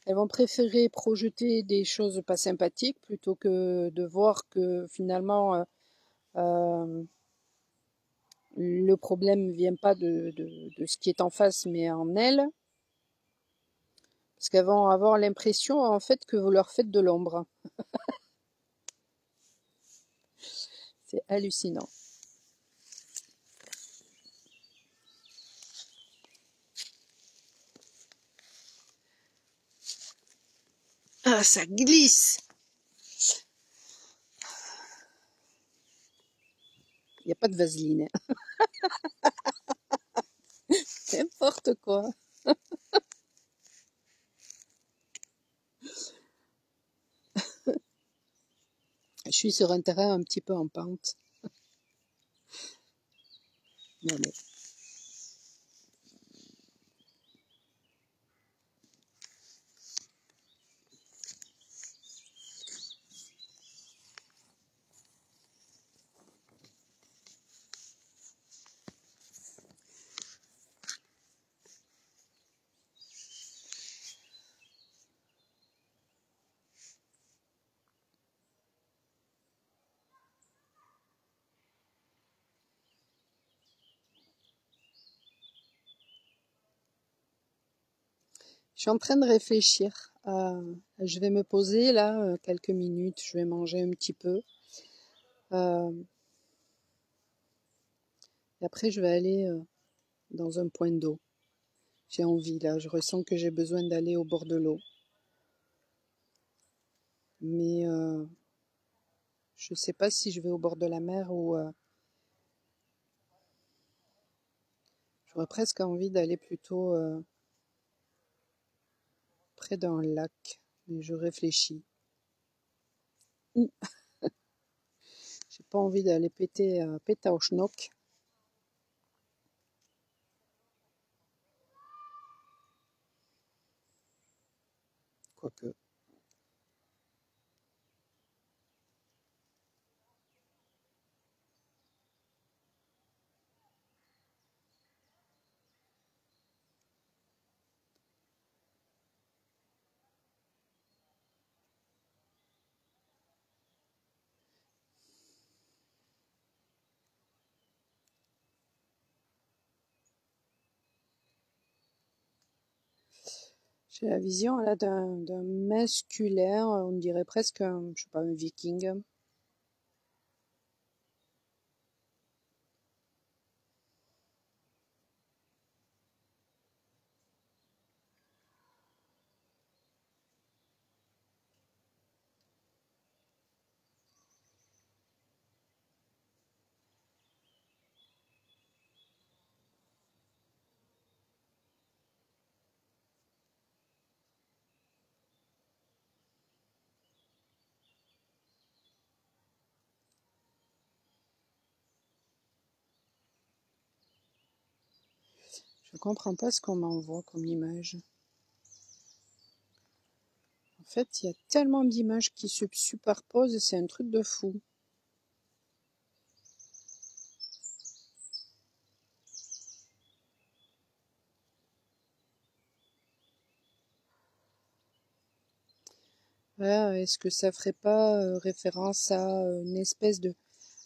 elles vont préférer projeter des choses pas sympathiques plutôt que de voir que finalement le problème ne vient pas de ce qui est en face mais en elles. Parce qu'elles vont avoir l'impression en fait que vous leur faites de l'ombre. C'est hallucinant. Ah, ça glisse. Il n'y a pas de vaseline. N'importe quoi. Je suis sur un terrain un petit peu en pente. Voilà. Je suis en train de réfléchir. Je vais me poser là quelques minutes. Je vais manger un petit peu. Et après, je vais aller dans un point d'eau. J'ai envie là. Je ressens que j'ai besoin d'aller au bord de l'eau. Mais je sais pas si je vais au bord de la mer ou j'aurais presque envie d'aller plutôt près d'un lac. Mais je réfléchis. Ou j'ai pas envie d'aller péter au schnock. Quoique. J'ai la vision là d'un masculin, on dirait presque je sais pas, un viking. Je comprends pas ce qu'on m'envoie comme image. En fait, il y a tellement d'images qui se superposent, c'est un truc de fou. Ouais, est-ce que ça ferait pas référence à une espèce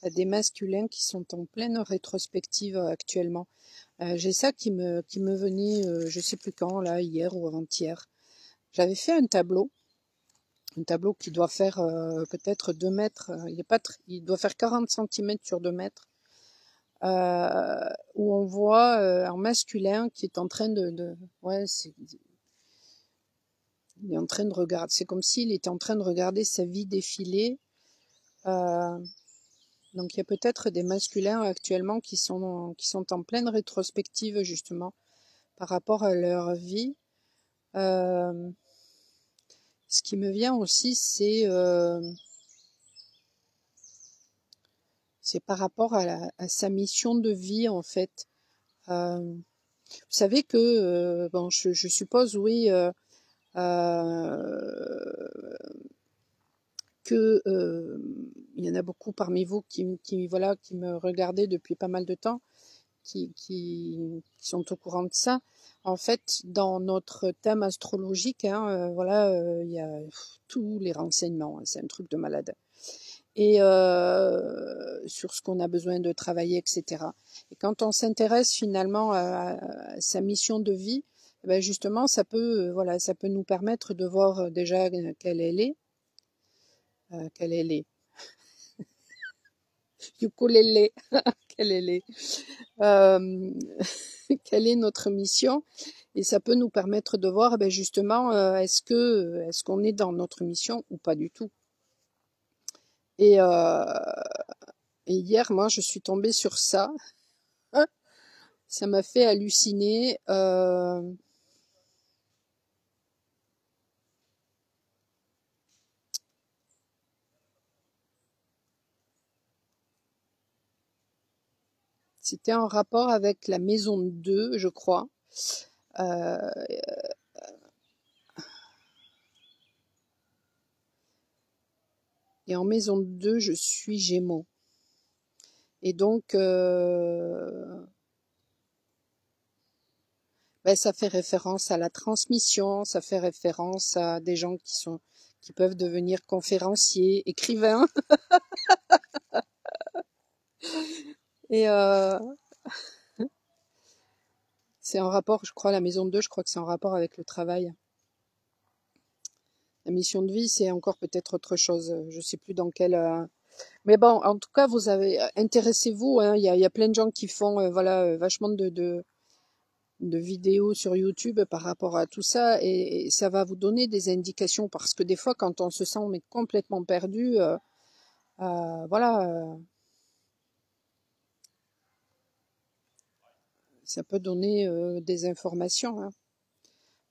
à des masculins qui sont en pleine rétrospective actuellement? J'ai ça qui me venait, je sais plus quand, là, hier ou avant-hier. J'avais fait un tableau qui doit faire peut-être 2 mètres, il doit faire 40 centimètres sur 2 mètres, où on voit un masculin qui est en train ouais, il est en train de regarder, c'est comme s'il était en train de regarder sa vie défiler. Euh, donc il y a peut-être des masculins actuellement qui sont en pleine rétrospective justement par rapport à leur vie. Euh, Ce qui me vient aussi, c'est par rapport à sa mission de vie en fait. Vous savez que, bon, je suppose, oui, que il y en a beaucoup parmi vous voilà, qui me regardaient depuis pas mal de temps, qui sont au courant de ça. En fait, dans notre thème astrologique, hein, voilà, il y a tous les renseignements, hein, c'est un truc de malade. Et sur ce qu'on a besoin de travailler, etc. Et quand on s'intéresse finalement à sa mission de vie, eh ben justement, voilà, ça peut nous permettre de voir déjà quelle elle est, quelle elle est, ukulélé, quelle elle est, euh, quelle est notre mission, et ça peut nous permettre de voir, eh ben justement, est-ce qu'on est dans notre mission ou pas du tout. Et, et hier, moi, je suis tombée sur ça. Ça m'a fait halluciner. C'était en rapport avec la maison 2, je crois. Euh, et en maison 2, je suis Gémeaux. Et donc, ben, ça fait référence à la transmission, ça fait référence à des gens qui peuvent devenir conférenciers, écrivains. Et c'est en rapport, je crois, la maison 2, je crois que c'est en rapport avec le travail. La mission de vie, c'est encore peut-être autre chose. Je sais plus dans quel. Mais bon, en tout cas, vous avez intéressez-vous. Hein, il y a plein de gens qui font, voilà, vachement de vidéos sur YouTube par rapport à tout ça, et ça va vous donner des indications, parce que des fois quand on se sent mais complètement perdu, voilà, ça peut donner des informations, hein.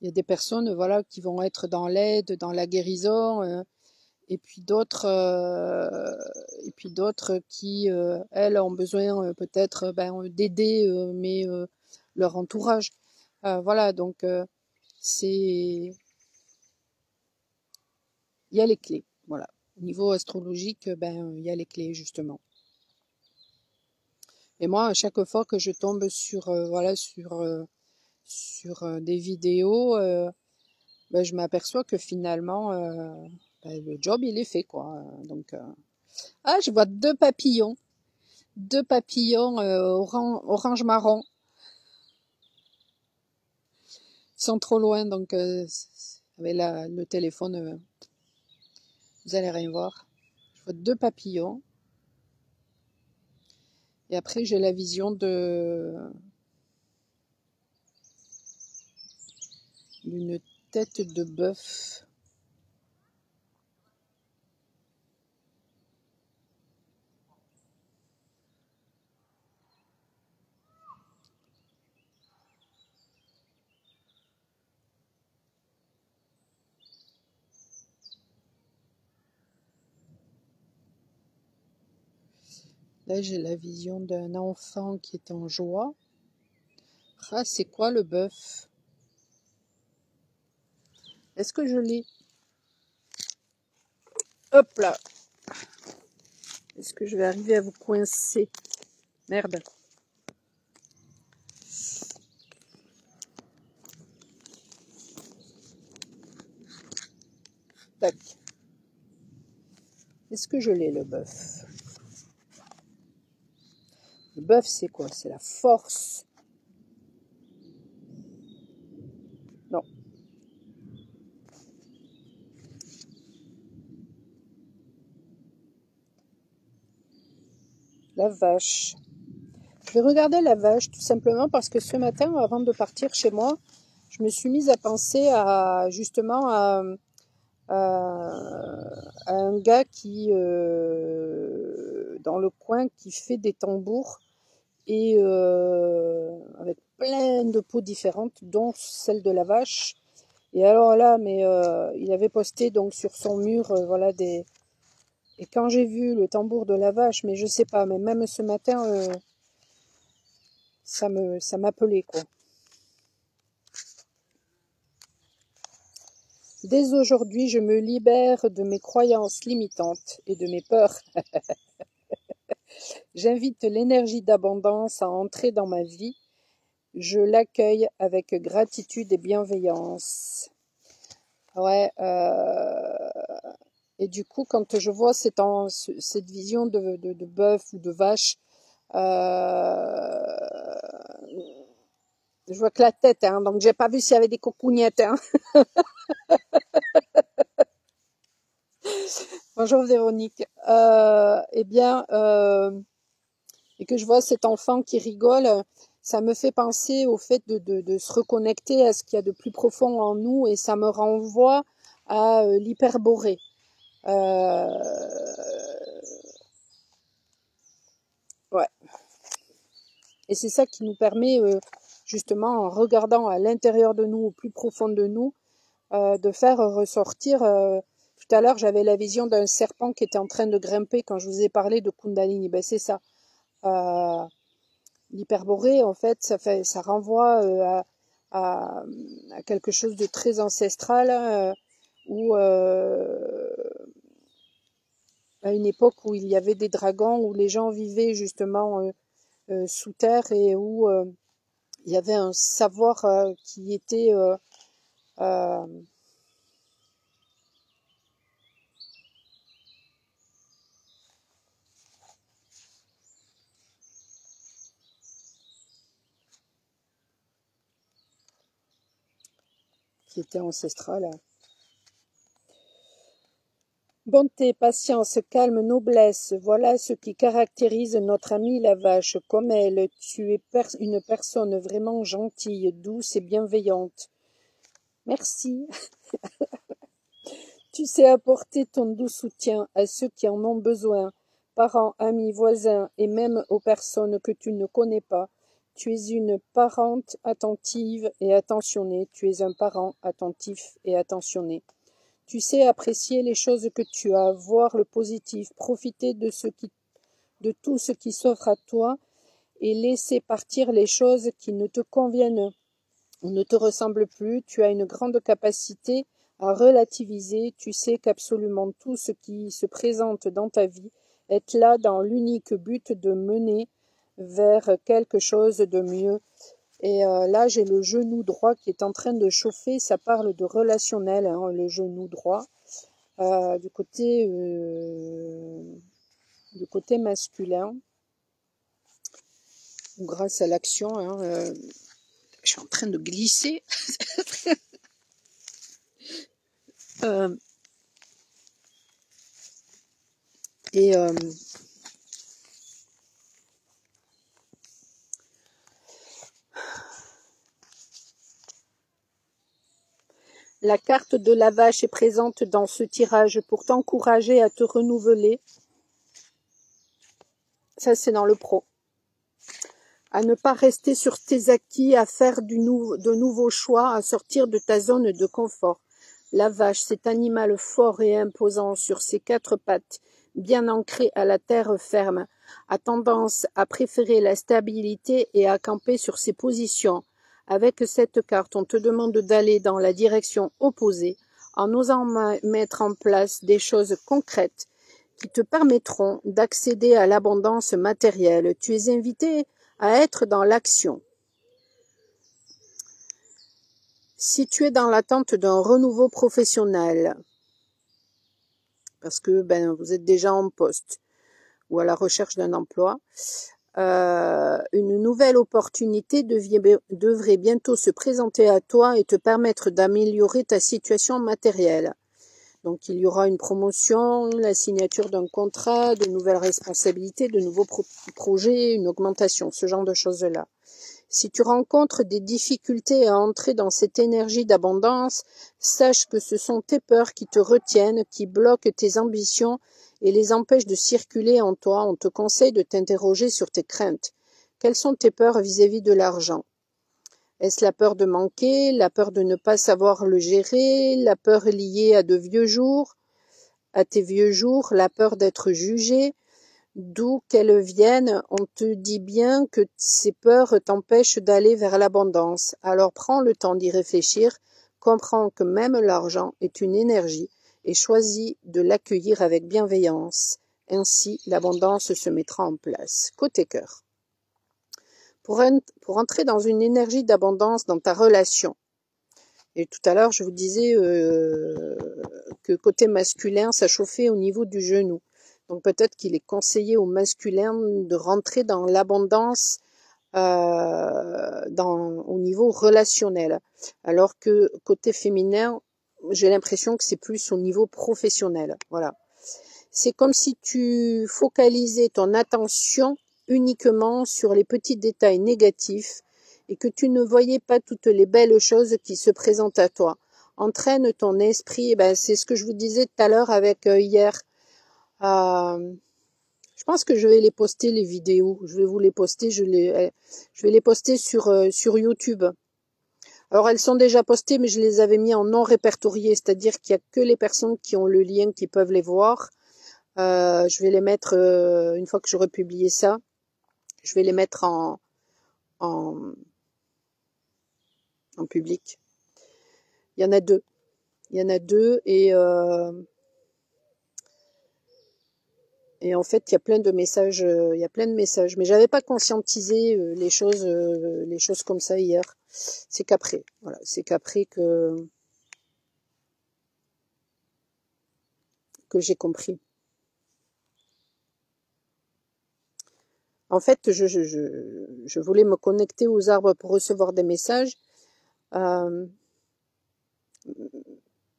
Il y a des personnes, voilà, qui vont être dans l'aide, dans la guérison, et puis d'autres qui, elles, ont besoin peut-être d'aider, mais leur entourage. Voilà, donc il y a les clés. Voilà. Au niveau astrologique, il y a les clés justement. Et moi, à chaque fois que je tombe sur des vidéos, je m'aperçois que finalement le job il est fait, quoi. Donc je vois deux papillons orange marron. Ils sont trop loin, donc avec le téléphone, vous allez rien voir. Je vois deux papillons. Et après, j'ai la vision d'une tête de bœuf. Là, j'ai la vision d'un enfant qui est en joie. Ah, c'est quoi le bœuf? Est-ce que je l'ai? Hop là! Est-ce que je vais arriver à vous coincer? Merde! Tac. Est-ce que je l'ai, le bœuf? Le bœuf, c'est quoi? C'est la force. Non. La vache. Je vais regarder la vache tout simplement parce que ce matin, avant de partir chez moi, je me suis mise à penser justement à un gars qui dans le coin qui fait des tambours et avec plein de peaux différentes, dont celle de la vache. Et alors là, il avait posté donc sur son mur, et quand j'ai vu le tambour de la vache, mais je sais pas, mais même ce matin, ça m'appelait, quoi. Dès aujourd'hui, je me libère de mes croyances limitantes et de mes peurs. J'invite l'énergie d'abondance à entrer dans ma vie. Je l'accueille avec gratitude et bienveillance. Ouais. Et du coup, quand je vois cette vision de bœuf ou de vache, je vois que la tête, hein, donc j'ai pas vu s'il y avait des cocognettes, hein. Bonjour Véronique. Et que je vois cet enfant qui rigole, ça me fait penser au fait de se reconnecter à ce qu'il y a de plus profond en nous, et ça me renvoie à l'hyperborée. Ouais. Et c'est ça qui nous permet, justement, en regardant à l'intérieur de nous, au plus profond de nous, de faire ressortir. Tout à l'heure, j'avais la vision d'un serpent qui était en train de grimper quand je vous ai parlé de Kundalini. Ben, c'est ça. L'hyperborée, en fait, ça renvoie à quelque chose de très ancestral, où à une époque où il y avait des dragons, où les gens vivaient justement sous terre, et où il y avait un savoir qui était ancestral. Bonté, patience, calme, noblesse, voilà ce qui caractérise notre amie la vache. Comme elle, tu es une personne vraiment gentille, douce et bienveillante. Merci. Tu sais apporter ton doux soutien à ceux qui en ont besoin, parents, amis, voisins et même aux personnes que tu ne connais pas. Tu es une parente attentive et attentionnée. Tu es un parent attentif et attentionné. Tu sais apprécier les choses que tu as, voir le positif, profiter de tout ce qui s'offre à toi et laisser partir les choses qui ne te conviennent ou ne te ressemblent plus. Tu as une grande capacité à relativiser. Tu sais qu'absolument tout ce qui se présente dans ta vie est là dans l'unique but de mener vers quelque chose de mieux. Et là, j'ai le genou droit qui est en train de chauffer. Ça parle de relationnel, hein, le genou droit. Du côté masculin, grâce à l'action, hein, je suis en train de glisser. Et la carte de la vache est présente dans ce tirage pour t'encourager à te renouveler. Ça, c'est dans le pro. À ne pas rester sur tes acquis, à faire de nouveaux choix, à sortir de ta zone de confort. La vache, cet animal fort et imposant sur ses quatre pattes, bien ancré à la terre ferme, a tendance à préférer la stabilité et à camper sur ses positions. Avec cette carte, on te demande d'aller dans la direction opposée en osant mettre en place des choses concrètes qui te permettront d'accéder à l'abondance matérielle. Tu es invité à être dans l'action. Si tu es dans l'attente d'un renouveau professionnel, parce que vous êtes déjà en poste ou à la recherche d'un emploi, une nouvelle opportunité devrait bientôt se présenter à toi et te permettre d'améliorer ta situation matérielle. Donc il y aura une promotion, la signature d'un contrat, de nouvelles responsabilités, de nouveaux projets, une augmentation, ce genre de choses-là. Si tu rencontres des difficultés à entrer dans cette énergie d'abondance, sache que ce sont tes peurs qui te retiennent, qui bloquent tes ambitions et les empêchent de circuler en toi. On te conseille de t'interroger sur tes craintes. Quelles sont tes peurs vis-à-vis de l'argent ? Est-ce la peur de manquer, la peur de ne pas savoir le gérer, la peur liée à tes vieux jours, la peur d'être jugé ? D'où qu'elles viennent, on te dit bien que ces peurs t'empêchent d'aller vers l'abondance. Alors prends le temps d'y réfléchir, comprends que même l'argent est une énergie et choisis de l'accueillir avec bienveillance. Ainsi, l'abondance se mettra en place. Côté cœur. Pour entrer dans une énergie d'abondance dans ta relation, et tout à l'heure je vous disais que côté masculin, ça chauffait au niveau du genou. Donc peut-être qu'il est conseillé au masculin de rentrer dans l'abondance au niveau relationnel. Alors que côté féminin, j'ai l'impression que c'est plus au niveau professionnel. Voilà. C'est comme si tu focalisais ton attention uniquement sur les petits détails négatifs et que tu ne voyais pas toutes les belles choses qui se présentent à toi. Entraîne ton esprit, c'est ce que je vous disais tout à l'heure avec hier. Je pense que je vais les poster les vidéos. Je vais vous les poster. Je vais les poster sur YouTube. Alors elles sont déjà postées, mais je les avais mis en non répertorié, c'est-à-dire qu'il n'y a que les personnes qui ont le lien qui peuvent les voir. Je vais les mettre une fois que j'aurai publié ça. Je vais les mettre en public. Il y en a deux. Et en fait, il y a plein de messages, mais j'avais pas conscientisé les choses comme ça hier. C'est qu'après, voilà, que j'ai compris. En fait, je voulais me connecter aux arbres pour recevoir des messages,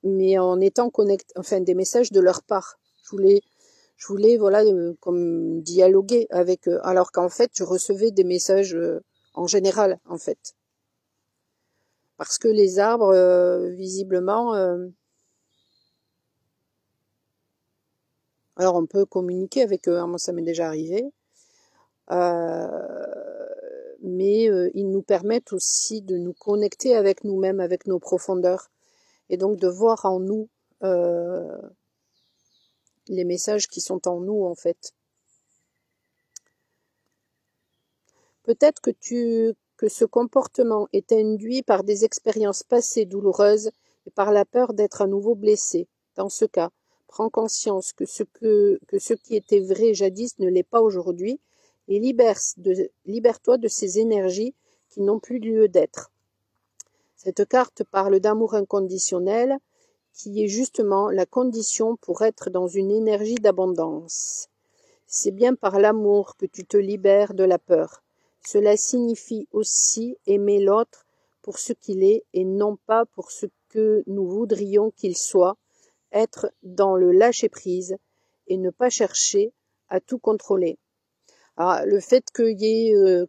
mais en étant connecté, enfin des messages de leur part. Je voulais voilà, comme dialoguer avec eux, alors qu'en fait, je recevais des messages en général, en fait. Parce que les arbres, visiblement, alors on peut communiquer avec eux, hein, moi ça m'est déjà arrivé, mais ils nous permettent aussi de nous connecter avec nous-mêmes, avec nos profondeurs, et donc de voir en nous les messages qui sont en nous, en fait. Peut-être que ce comportement est induit par des expériences passées douloureuses et par la peur d'être à nouveau blessé. Dans ce cas, prends conscience que ce qui était vrai jadis ne l'est pas aujourd'hui et libère-toi de ces énergies qui n'ont plus lieu d'être. Cette carte parle d'amour inconditionnel, qui est justement la condition pour être dans une énergie d'abondance. C'est bien par l'amour que tu te libères de la peur. Cela signifie aussi aimer l'autre pour ce qu'il est et non pas pour ce que nous voudrions qu'il soit, être dans le lâcher-prise et ne pas chercher à tout contrôler. Alors, le fait que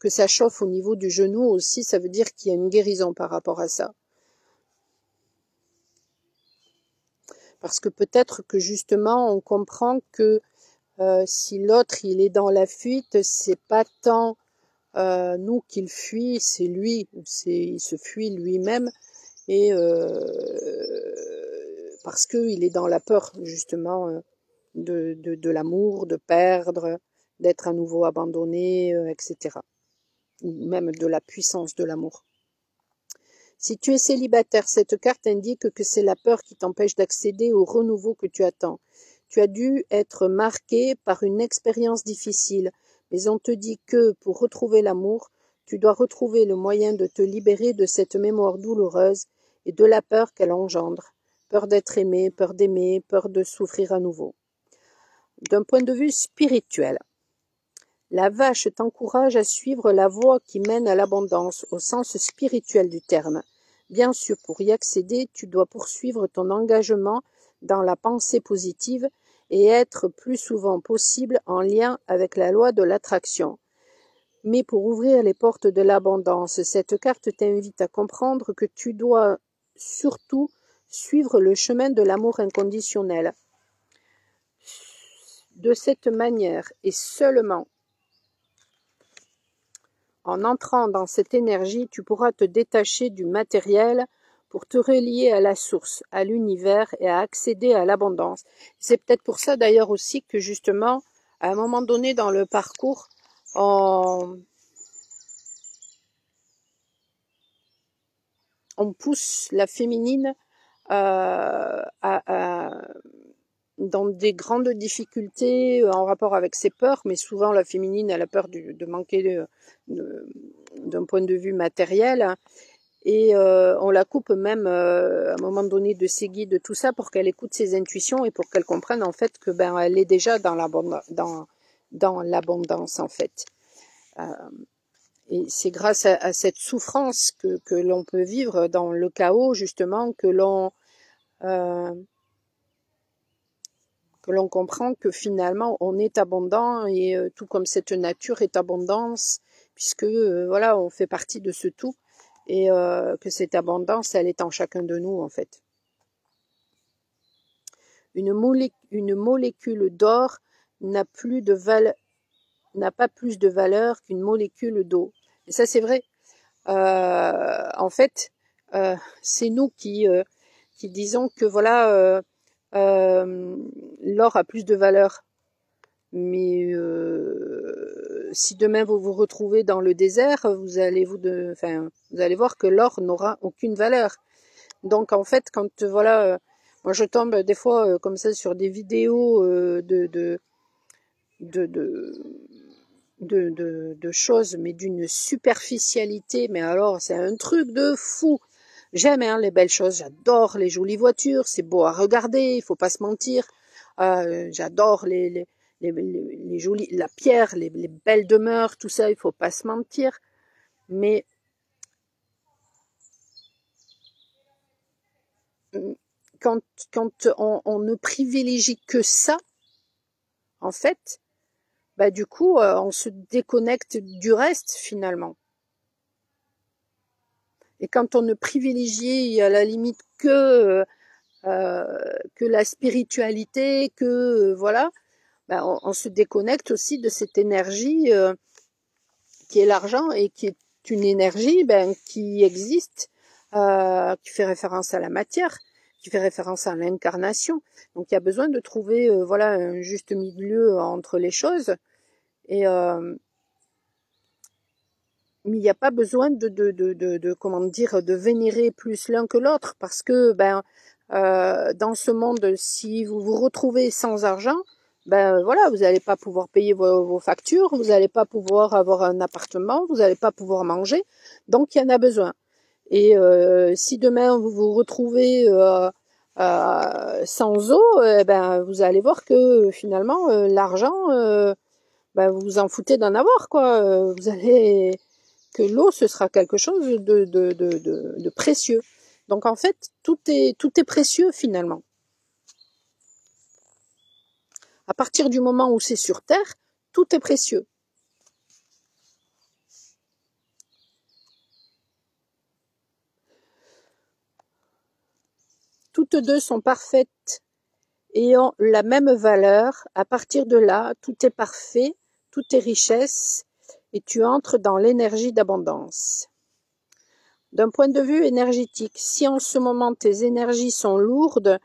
ça chauffe au niveau du genou aussi, ça veut dire qu'il y a une guérison par rapport à ça. Parce que peut-être que justement on comprend que si l'autre il est dans la fuite, c'est pas tant nous qu'il fuit, c'est lui, il se fuit lui-même et parce qu'il est dans la peur justement de l'amour, de perdre, d'être à nouveau abandonné, etc. Ou même de la puissance de l'amour. Si tu es célibataire, cette carte indique que c'est la peur qui t'empêche d'accéder au renouveau que tu attends. Tu as dû être marqué par une expérience difficile, mais on te dit que pour retrouver l'amour, tu dois retrouver le moyen de te libérer de cette mémoire douloureuse et de la peur qu'elle engendre. Peur d'être aimé, peur d'aimer, peur de souffrir à nouveau. D'un point de vue spirituel, la vache t'encourage à suivre la voie qui mène à l'abondance au sens spirituel du terme. Bien sûr, pour y accéder, tu dois poursuivre ton engagement dans la pensée positive et être plus souvent possible en lien avec la loi de l'attraction. Mais pour ouvrir les portes de l'abondance, cette carte t'invite à comprendre que tu dois surtout suivre le chemin de l'amour inconditionnel. De cette manière, et seulement en entrant dans cette énergie, tu pourras te détacher du matériel pour te relier à la source, à l'univers et à accéder à l'abondance. C'est peut-être pour ça d'ailleurs aussi que justement, à un moment donné dans le parcours, on pousse la féminine dans des grandes difficultés en rapport avec ses peurs, mais souvent la féminine elle a peur de manquer d'un point de vue matériel, et on la coupe même à un moment donné de ses guides, de tout ça, pour qu'elle écoute ses intuitions et pour qu'elle comprenne en fait que elle est déjà dans l'abondance en fait. Et c'est grâce à cette souffrance que l'on peut vivre dans le chaos justement que l'on comprend que finalement on est abondant, et tout comme cette nature est abondance, puisque voilà, on fait partie de ce tout, et que cette abondance elle est en chacun de nous en fait. Une molécule d'or n'a pas plus de valeur qu'une molécule d'eau. Et ça c'est vrai. En fait, c'est nous qui disons que voilà, l'or a plus de valeur. Mais si demain vous vous retrouvez dans le désert, vous allez voir que l'or n'aura aucune valeur. Donc en fait, quand voilà, moi je tombe des fois comme ça sur des vidéos de choses, mais d'une superficialité, mais alors c'est un truc de fou. J'aime les belles choses, j'adore les jolies voitures, c'est beau à regarder, il faut pas se mentir. J'adore les jolies, la pierre, les belles demeures, tout ça, il faut pas se mentir. Mais quand on ne privilégie que ça, en fait, bah du coup, on se déconnecte du reste finalement. Et quand on ne privilégie à la limite que la spiritualité, voilà, ben on se déconnecte aussi de cette énergie qui est l'argent et qui est une énergie qui existe, qui fait référence à la matière, qui fait référence à l'incarnation. Donc il y a besoin de trouver voilà un juste milieu entre les choses. Et mais il n'y a pas besoin comment dire, de vénérer plus l'un que l'autre, parce que dans ce monde, si vous vous retrouvez sans argent, voilà, vous n'allez pas pouvoir payer vos factures, vous n'allez pas pouvoir avoir un appartement, vous n'allez pas pouvoir manger, donc il y en a besoin. Et si demain vous vous retrouvez sans eau, vous allez voir que finalement l'argent, vous vous en foutez d'en avoir, quoi. Vous allez que l'eau, ce sera quelque chose de précieux. Donc en fait, tout est précieux finalement. À partir du moment où c'est sur Terre, tout est précieux. Toutes deux sont parfaites et ont la même valeur. À partir de là, tout est parfait, tout est richesse et tu entres dans l'énergie d'abondance. D'un point de vue énergétique, si en ce moment tes énergies sont lourdes,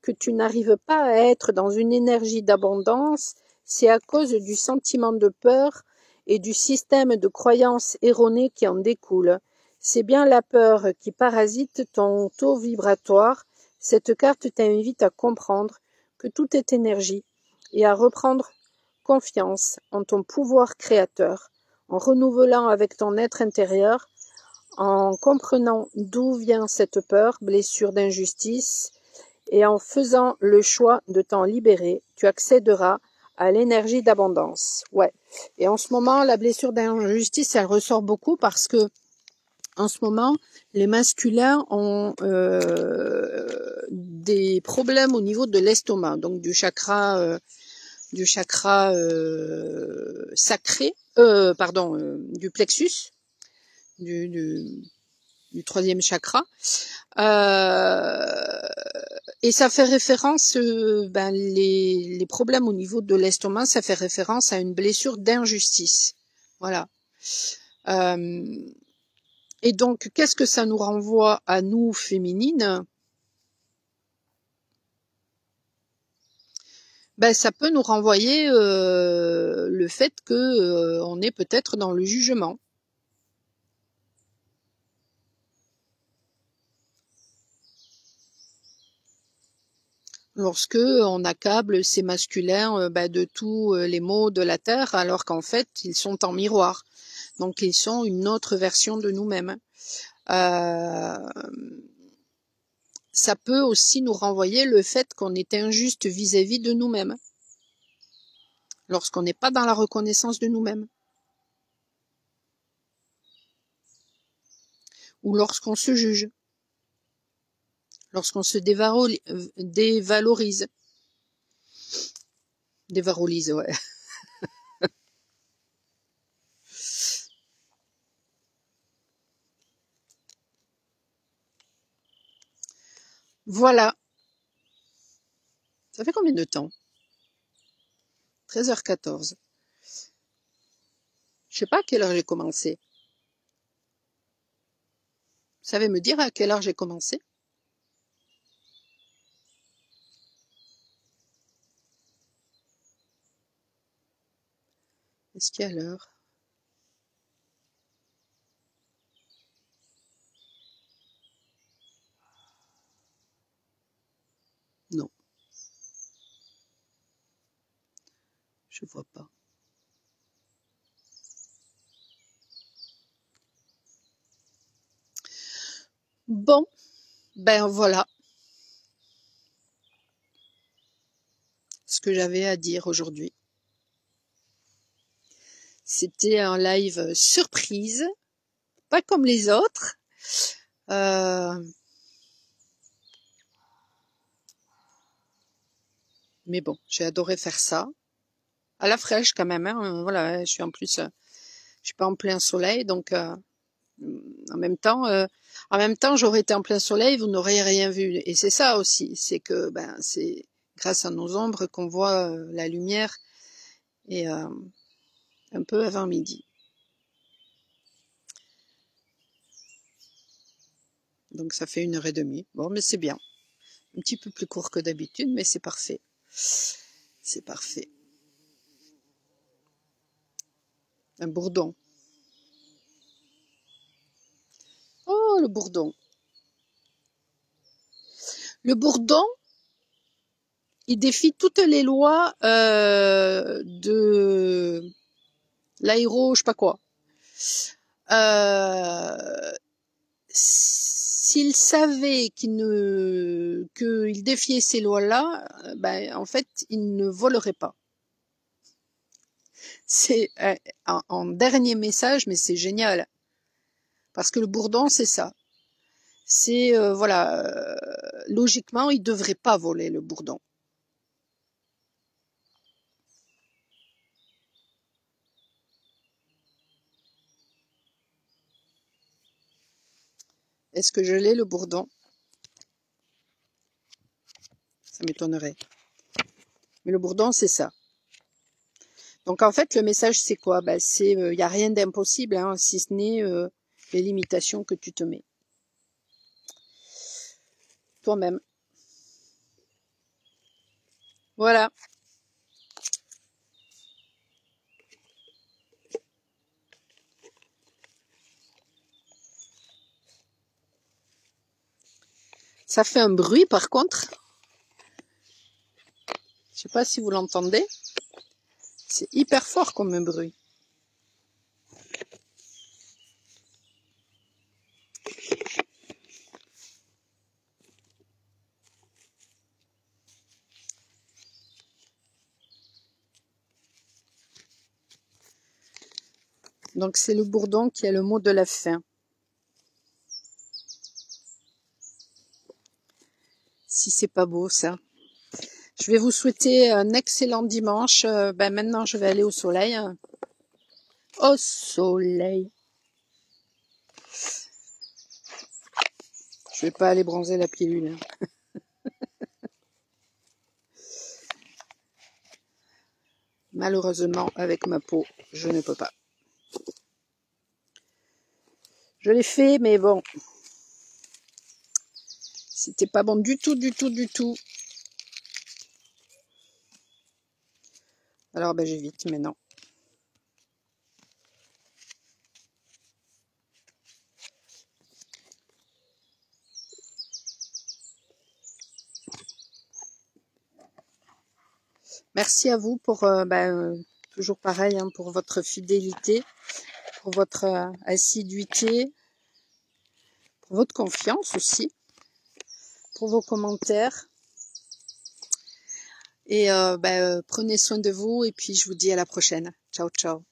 que tu n'arrives pas à être dans une énergie d'abondance, c'est à cause du sentiment de peur et du système de croyances erronées qui en découle. C'est bien la peur qui parasite ton taux vibratoire. Cette carte t'invite à comprendre que tout est énergie et à reprendre confiance en ton pouvoir créateur, en renouvelant avec ton être intérieur, en comprenant d'où vient cette peur, blessure d'injustice, et en faisant le choix de t'en libérer, tu accéderas à l'énergie d'abondance. Ouais. Et en ce moment, la blessure d'injustice, elle ressort beaucoup parce que en ce moment, les masculins ont des problèmes au niveau de l'estomac, donc du chakra sacré, du plexus, du troisième chakra. Et ça fait référence, les problèmes au niveau de l'estomac, ça fait référence à une blessure d'injustice. Voilà. Et donc, qu'est-ce que ça nous renvoie à nous, féminines? Ça peut nous renvoyer le fait que on est peut-être dans le jugement. Lorsque on accable ces masculins de tous les maux de la terre, alors qu'en fait ils sont en miroir, donc ils sont une autre version de nous-mêmes. Ça peut aussi nous renvoyer le fait qu'on est injuste vis-à-vis de nous-mêmes, lorsqu'on n'est pas dans la reconnaissance de nous-mêmes, ou lorsqu'on se juge, lorsqu'on se dévalorise, ouais. Voilà. Ça fait combien de temps? 13h14. Je sais pas à quelle heure j'ai commencé. Vous savez me dire à quelle heure j'ai commencé? Est-ce qu'il y a l'heure? Non. Je vois pas. Bon, voilà ce que j'avais à dire aujourd'hui. C'était un live surprise, pas comme les autres. Mais bon, j'ai adoré faire ça. À la fraîche quand même, hein. Voilà, je suis en plus, je suis pas en plein soleil, donc en même temps, j'aurais été en plein soleil, vous n'auriez rien vu. Et c'est ça aussi, c'est que ben c'est grâce à nos ombres qu'on voit la lumière et un peu avant midi. Donc ça fait 1h30. Bon, mais c'est bien. Un petit peu plus court que d'habitude, mais c'est parfait. C'est parfait. Un bourdon. Oh, le bourdon. Le bourdon, il défie toutes les lois de l'aéro, je sais pas quoi. S'il savait qu'il défiait ces lois-là, ben en fait, il ne volerait pas. C'est en dernier message, mais c'est génial. Parce que le bourdon, c'est ça. C'est voilà, logiquement, il devrait pas voler le bourdon. Est-ce que je l'ai, le bourdon? Ça m'étonnerait. Mais le bourdon, c'est ça. Donc en fait, le message, c'est quoi? Ben, c'est il n'y a rien d'impossible, hein, si ce n'est les limitations que tu te mets. Toi-même. Voilà. Ça fait un bruit par contre. Je sais pas si vous l'entendez. C'est hyper fort comme un bruit. Donc c'est le bourdon qui a le mot de la fin. Si c'est pas beau ça. Je vais vous souhaiter un excellent dimanche. Ben maintenant je vais aller au soleil. Au soleil. Je vais pas aller bronzer la pilule. Malheureusement, avec ma peau, je ne peux pas. Je l'ai fait, mais bon. C'était pas bon du tout, du tout, du tout. Alors, ben j'évite maintenant. Merci à vous pour, toujours pareil, hein, pour votre fidélité, pour votre assiduité, pour votre confiance aussi, pour vos commentaires. Et prenez soin de vous et puis je vous dis à la prochaine. Ciao, ciao.